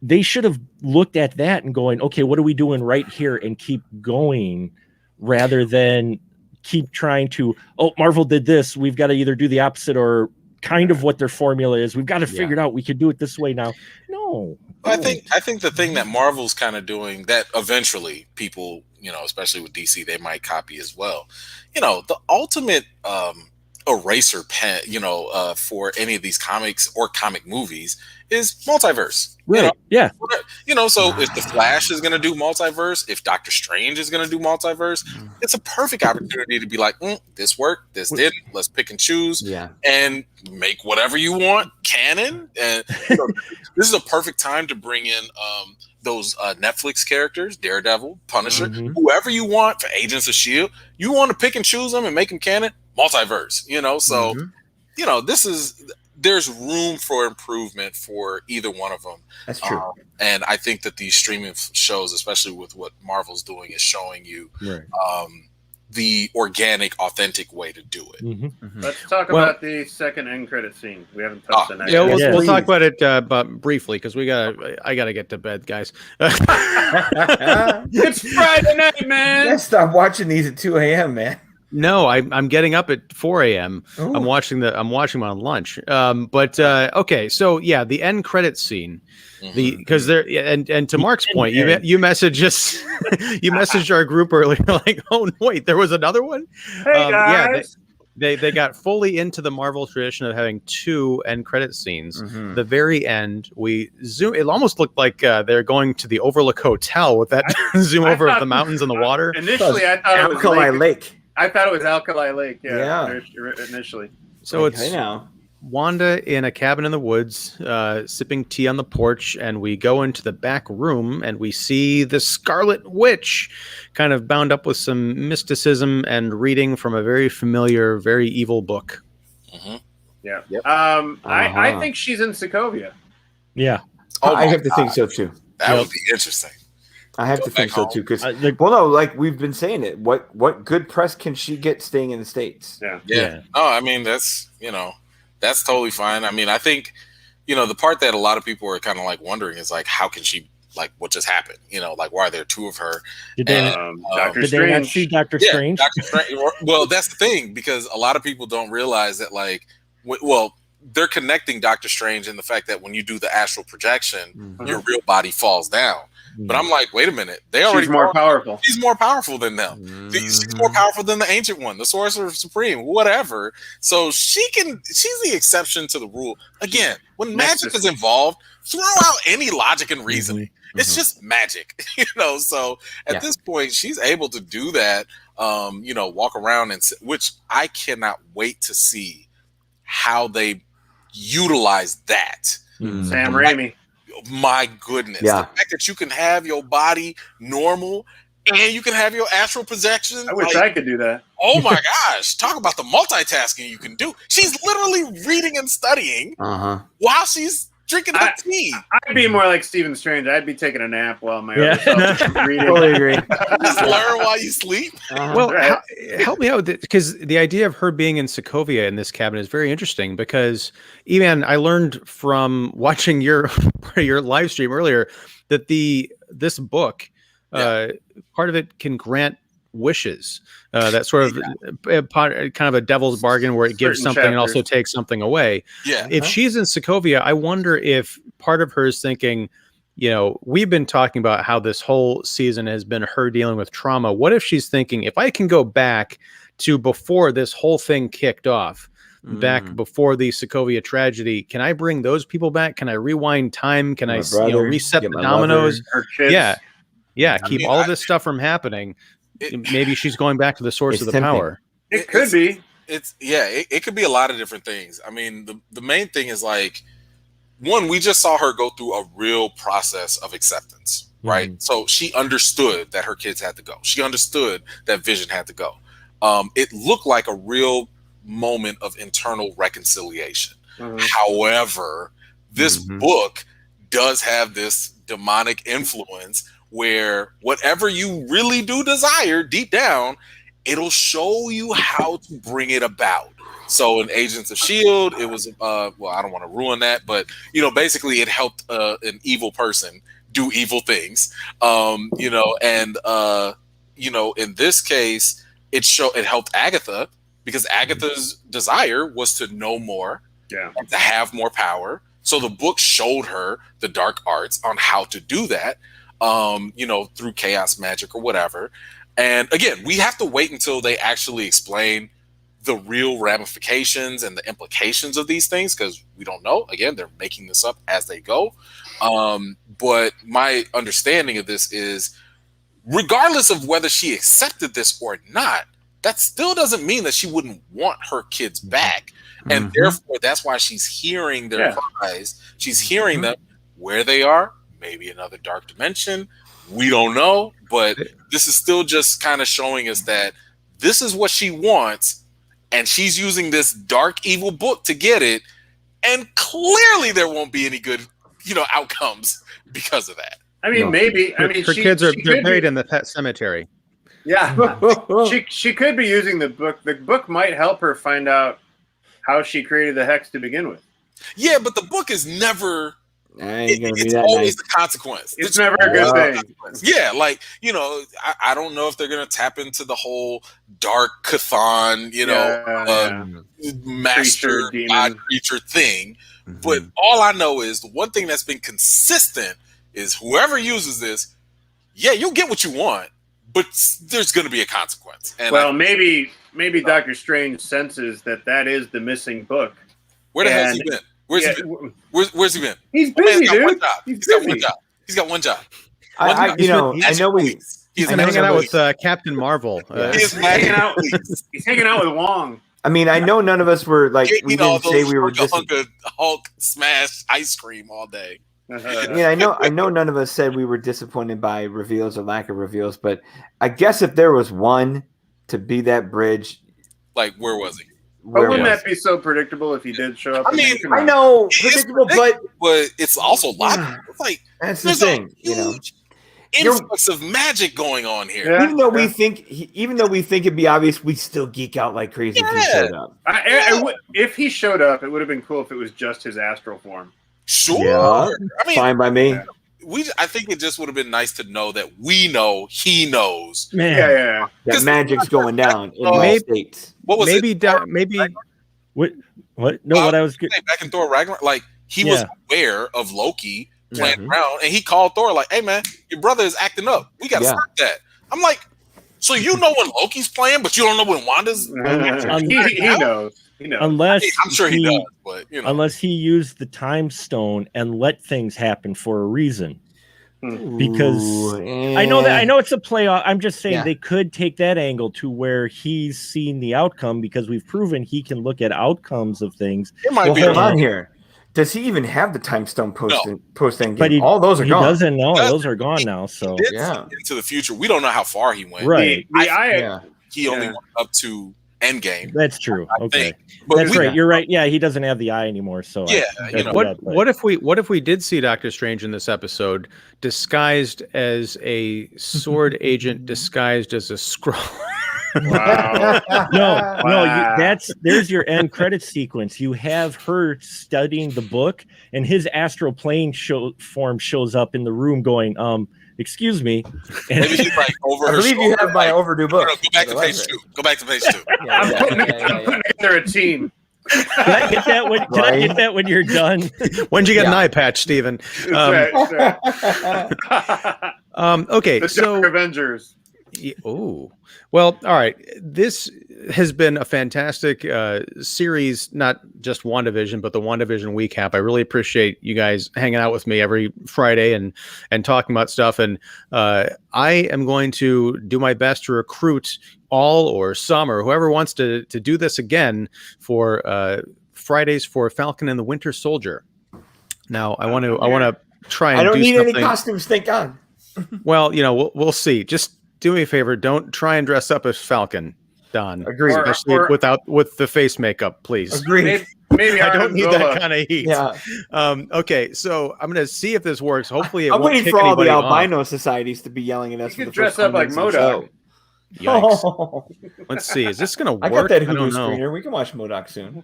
they should have looked at that and going, okay, what are we doing right here, and keep going, rather than keep trying to, Marvel did this, we've got to either do the opposite or kind of what their formula is. We've got to figure it out. We could do it this way now. No. I think the thing that Marvel's kind of doing that eventually people, you know, especially with DC, they might copy as well. You know, the ultimate eraser pen, you know, for any of these comics or comic movies is multiverse. Right. You know, so if the Flash is going to do multiverse, if Doctor Strange is going to do multiverse, it's a perfect opportunity to be like, this worked, this didn't. Let's pick and choose and make whatever you want canon. And you know, this is a perfect time to bring in those Netflix characters, Daredevil, Punisher, whoever you want for Agents of S.H.I.E.L.D. You want to pick and choose them and make them canon, multiverse, you know? So, you know, there's room for improvement for either one of them. That's true. And I think that these streaming shows, especially with what Marvel's doing, is showing you the organic, authentic way to do it. Let's talk about the second end credit scene. We haven't touched on that. Yeah, we'll talk about it briefly, because I gotta get to bed, guys. It's Friday night, man. Let's stop watching these at 2 a.m., man. No, I'm getting up at 4 a.m. Ooh. I'm watching them on lunch. Okay, so yeah, the end credit scene, because there, and to Mark's point, you messaged us, you messaged our group earlier, like, oh wait, there was another one. Hey guys. Yeah, they got fully into the Marvel tradition of having 2 end credit scenes. The very end, we zoom. It almost looked like they're going to the Overlook Hotel with that zoom over of the mountains and the water. Initially, I thought it was Alkali Lake. I thought it was Alkali Lake. Yeah. Initially. So it's Wanda in a cabin in the woods, sipping tea on the porch, and we go into the back room and we see the Scarlet Witch, kind of bound up with some mysticism and reading from a very familiar, very evil book. Yeah. I think she's in Sokovia. Yeah. I have to think so too. That would be interesting. I have go to back think so home. too, because well, no, like we've been saying it. What good press can she get staying in the States? Yeah. No, I mean that's that's totally fine. I mean, I think the part that a lot of people are kind of like wondering is like, how can she, like, what just happened? Like, why are there two of her? Did they not see Dr. Strange? Dr. Strange. Well, that's the thing, because a lot of people don't realize that, like, they're connecting Doctor Strange in the fact that when you do the astral projection, your real body falls down. But I'm like, wait a minute. She's more powerful. She's more powerful than them. She's more powerful than the Ancient One, the Sorcerer Supreme, whatever. So she's the exception to the rule. Again, when magic is involved, throw out any logic and reasoning. It's just magic, So at this point, she's able to do that. Walk around which I cannot wait to see how they utilize that. Sam Raimi. My goodness. Yeah. The fact that you can have your body normal and you can have your astral projection. I wish I could do that. Oh my gosh. Talk about the multitasking you can do. She's literally reading and studying while she's drinking her tea. I'd be more like Stephen Strange. I'd be taking a nap while my other self is reading. Totally agree. Just learn while you sleep. Well, help me out, because the idea of her being in Sokovia in this cabin is very interesting. Because EMan, I learned from watching your live stream earlier that this book, part of it can grant wishes. That sort of kind of a devil's bargain where it gives something and also takes something away. Yeah. If she's in Sokovia, I wonder if part of her is thinking, we've been talking about how this whole season has been her dealing with trauma. What if she's thinking, if I can go back to before this whole thing kicked off, back before the Sokovia tragedy, can I bring those people back? Can I rewind time? Can I reset the dominoes? Yeah. Keep all of this stuff from happening. Maybe she's going back to the source of the power. It could be. It could be a lot of different things. I mean, the main thing is, like, one, we just saw her go through a real process of acceptance, right? So she understood that her kids had to go. She understood that Vision had to go. It looked like a real moment of internal reconciliation. However, this book does have this demonic influence where whatever you really do desire deep down, it'll show you how to bring it about. So in Agents of S.H.I.E.L.D., it was, I don't want to ruin that, but, basically it helped an evil person do evil things. In this case, it helped Agatha, because Agatha's desire was to know more, and to have more power. So the book showed her the dark arts on how to do that. Through chaos magic or whatever. And again, we have to wait until they actually explain the real ramifications and the implications of these things, because we don't know. Again, they're making this up as they go. But my understanding of this is, regardless of whether she accepted this or not, that still doesn't mean that she wouldn't want her kids back. And therefore, that's why she's hearing their cries. She's hearing them where they are. Maybe another dark dimension. We don't know, but this is still just kind of showing us that this is what she wants, and she's using this dark, evil book to get it, and clearly there won't be any good, outcomes because of that. I mean, maybe. I mean, her kids are buried in the pet cemetery. Yeah, she could be using the book. The book might help her find out how she created the hex to begin with. Yeah, but the book is never. It's always the consequence. It's never a good thing. Yeah, like, I don't know if they're gonna tap into the whole dark Chthon, master god creature thing. But all I know is the one thing that's been consistent is whoever uses this, you'll get what you want, but there's gonna be a consequence. And maybe Doctor Strange senses that is the missing book. Where the hell has he been? Where's he been? He's busy, dude. He's got one job. He's got one job. I know he's hanging out with Captain Marvel. He's hanging out. He's hanging out with Wong. I mean, I know none of us were like, we didn't say we were just Hulk smash ice cream all day. Yeah, I know none of us said we were disappointed by reveals or lack of reveals, but I guess if there was one to be that bridge, like, where was he? But wouldn't that be so predictable if he did show up? I mean, I know, predictable, but it's also logical. It's like, that's the thing, influx of magic going on here. Yeah. Even though we think it'd be obvious, we still geek out like crazy if he showed up. If he showed up, it would have been cool if it was just his astral form. Sure. Yeah. I mean, Fine by me. Yeah. I think it just would have been nice to know that we know he knows. Man, Yeah. That magic's going down in all Maybe- states. What was maybe it? maybe what? No, what I was good. Back in Thor Ragnarok, like he was aware of Loki playing around, and he called Thor like, "Hey man, your brother is acting up. We got to stop that." I'm like, so you know when Loki's playing, but you don't know when Wanda's. He knows. He knows. Unless I'm sure he does, but you know, unless he used the time stone and let things happen for a reason. Because I know it's a playoff. I'm just saying they could take that angle to where he's seen the outcome, because we've proven he can look at outcomes of things. it might Well, be. hold on here. Does he even have the time stone post end? But All those are he gone. doesn't know. Those are gone now. So Did into the future. We don't know how far he went. right, He only went up to Endgame. that's true. I Okay, think. But that's right. You're right. Yeah, he doesn't have the eye anymore. So what if we did see Doctor Strange in this episode disguised as a sword agent disguised as a Skrull? Wow. No, there's your end credit sequence. You have her studying the book, and his astral plane form shows up in the room, going, excuse me. And maybe she's like over I her believe shoulder. you have my overdue book. Go back to page 2. Go back to page 2. I'm putting together a team. Can I get that when? Can I get that when you're done? When'd you get an eye patch, Steven? That's right. Okay, The so Dark Avengers. oh, well, all right. This has been a fantastic series, not just WandaVision, but the WandaVision Wecap. I really appreciate you guys hanging out with me every Friday and talking about stuff. And I am going to do my best to recruit all or some or whoever wants to do this again for Fridays for Falcon and the Winter Soldier. Now, I want to try and I don't need something. any costumes. Thank God. Well, we'll see. Just do me a favor. Don't try and dress up as Falcon, Don. Agreed. Especially with the face makeup, please. Agreed. Maybe I don't need that kind of heat. Yeah. Okay, so I'm going to see if this works. Hopefully, I'm won't waiting kick for all the anybody off. albino societies to be yelling at us. You for could the first dress up 10 like minutes of the MODOK. show. Yikes. Oh. Let's see. Is this going to work? I got that I Hulu don't know. screener. We can watch MODOK soon.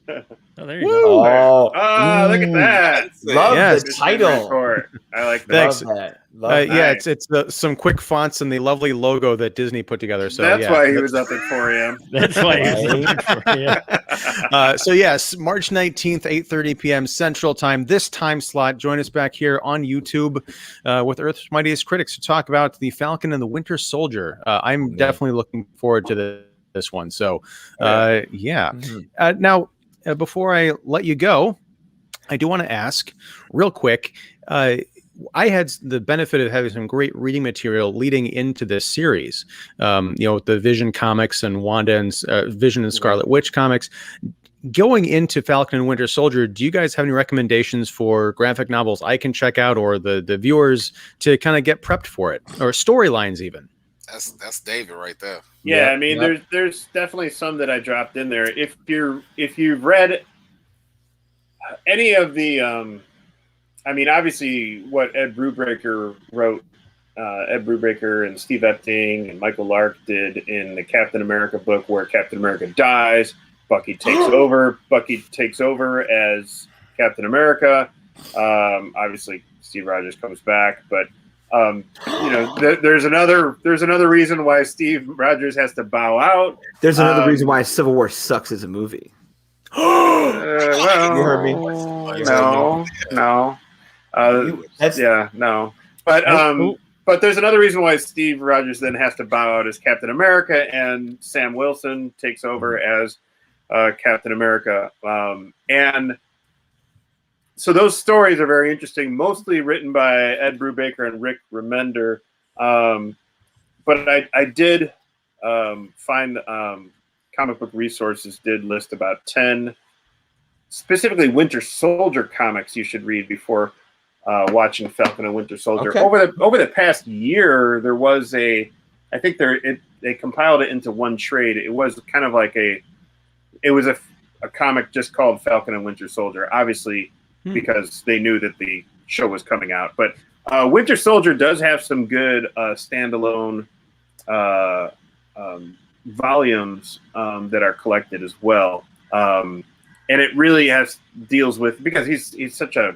Oh, there you go. Oh, Look at that. love Yes. the title. I like that. Thanks. Love that. Love Yeah, Nice. it's some quick fonts and the lovely logo that Disney put together. So That's yeah. why he was up at 4 a.m. That's why. He was looking for you. So yes, March 19th, 8:30 p.m. Central Time. This time slot. Join us back here on YouTube with Earth's Mightiest Critics to talk about the Falcon and the Winter Soldier. I'm definitely looking forward to this one. So yeah. Now, before I let you go, I do want to ask real quick. I had the benefit of having some great reading material leading into this series, with the Vision comics and Wanda and Vision and Scarlet Witch comics. Going into Falcon and Winter Soldier, do you guys have any recommendations for graphic novels I can check out, or the viewers to kind of get prepped for it, or storylines even? That's David right there. Yeah, I mean, there's definitely some that I dropped in there. If you've read any of the, I mean, obviously what Ed Brubaker wrote, Ed Brubaker and Steve Epting and Michael Lark did in the Captain America book, where Captain America dies, Bucky takes over. Bucky takes over as Captain America. Obviously, Steve Rogers comes back, but there's another reason why Steve Rogers has to bow out. There's another reason why Civil War sucks as a movie. Well, You heard me. No. No. But there's another reason why Steve Rogers then has to bow out as Captain America, and Sam Wilson takes over as Captain America. And so those stories are very interesting, mostly written by Ed Brubaker and Rick Remender. But I did find Comic Book Resources did list about 10 specifically Winter Soldier comics you should read before watching Falcon and Winter Soldier. Okay. Over the past year, there was they compiled it into one trade. It was kind of like a comic just called Falcon and Winter Soldier, obviously because they knew that the show was coming out. But Winter Soldier does have some good standalone volumes that are collected as well, and it really deals with, because he's such a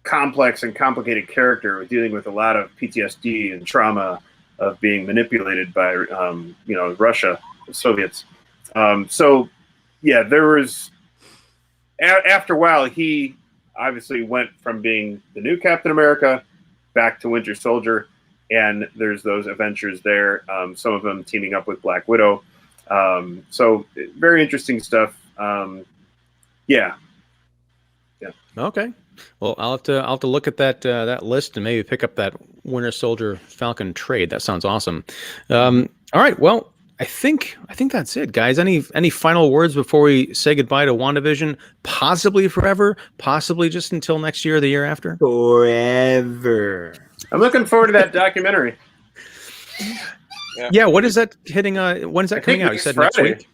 complex and complicated character, dealing with a lot of PTSD and trauma of being manipulated by Russia, the Soviets. So yeah, there was after a while he obviously went from being the new Captain America back to Winter Soldier, and there's those adventures there, some of them teaming up with Black Widow. So very interesting stuff. Yeah. Okay. Well, I'll have to look at that list and maybe pick up that Winter Soldier Falcon trade. That sounds awesome. All right. Well, I think that's it, guys. Any final words before we say goodbye to WandaVision? Possibly forever, possibly just until next year or the year after. Forever. I'm looking forward to that documentary. Yeah. What is that hitting? When is that coming out? You said Friday. next week.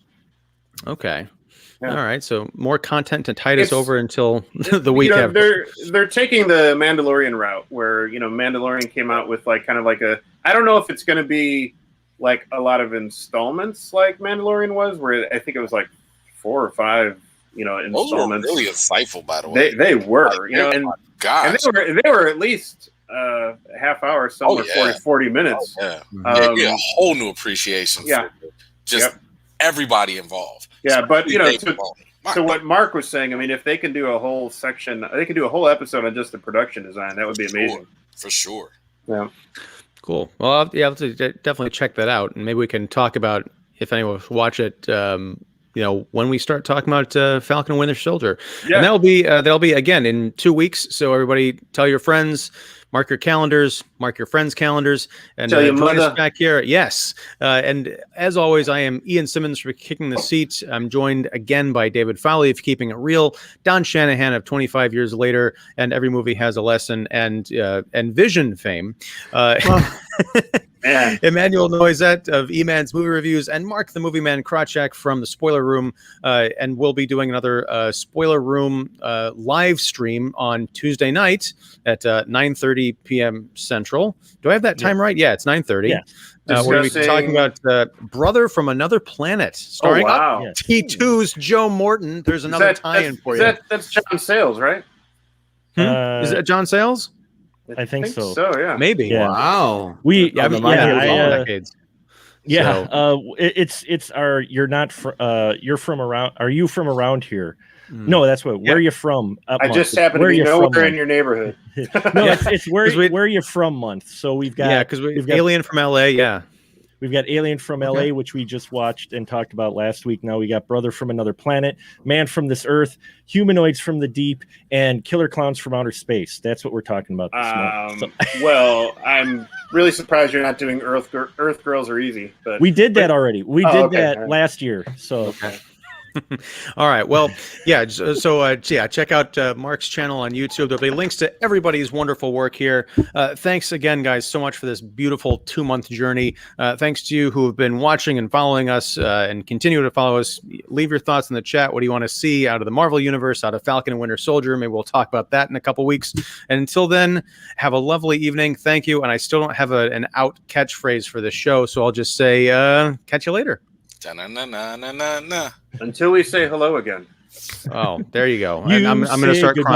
Okay. Yeah. All right. So more content to tide us over until the weekend. They're taking the Mandalorian route, where Mandalorian came out with I don't know if it's going to be like a lot of installments like Mandalorian was, where I think it was like 4 or 5 installments. Those were really insightful, by the way. They were, and they were at least a half hour, some were 40 minutes. Oh, yeah. A whole new appreciation for just everybody involved. Yeah, but to what Mark was saying, I mean, if they can do a whole section, they can do a whole episode on just the production design. That would be amazing. For sure. Yeah. Cool. Well, I'll have to definitely check that out, and maybe we can talk about, if anyone watch it, when we start talking about Falcon and Winter Soldier. Yeah. And that'll be again in 2 weeks. So everybody, tell your friends, mark your calendars, mark your friends' calendars, and join us back here. Yes. And as always, I am Ian Simmons for Kicking the Seat. I'm joined again by David Fowlie of Keeping It Real, Don Shanahan of 25 Years Later, and Every Movie Has a Lesson, and Vision fame. Emmanuel Noisette of EMan's Movie Reviews, and Mark the Movie Man Krawczak from the Spoiler Room. And we'll be doing another Spoiler Room live stream on Tuesday night at 9:30 p.m. Central. Do I have that time right? Yeah, it's 9:30. Yeah. We're going to be talking about Brother from Another Planet, starring T2's Joe Morton. There's another tie-in for you. That's John Sayles, right? Is that John Sayles? I think so. So yeah, maybe. Yeah. Wow. Decades. Yeah. So. It's our. You're not. You're from around. Are you from around here? No, that's what. Where are you from? I just happen to be nowhere in your neighborhood. No, it's where are you from month. So we've got because we've got Alien from LA. Yeah. We've got Alien from LA, which we just watched and talked about last week. Now we got Brother from Another Planet, Man from This Earth, Humanoids from the Deep, and Killer Clowns from Outer Space. That's what we're talking about this month. Well, I'm really surprised you're not doing Earth Girls Are Easy. But we did that already. We did that last year. So. Okay. All right. Well, yeah. So check out Mark's channel on YouTube. There'll be links to everybody's wonderful work here. Thanks again, guys, so much for this beautiful 2-month journey. Thanks to you who have been watching and following us and continue to follow us. Leave your thoughts in the chat. What do you want to see out of the Marvel Universe, out of Falcon and Winter Soldier? Maybe we'll talk about that in a couple weeks. And until then, have a lovely evening. Thank you. And I still don't have an out catchphrase for this show, so I'll just say catch you later. Da-na-na-na-na-na. Until we say hello again. Oh, there you go. I'm going to start crying.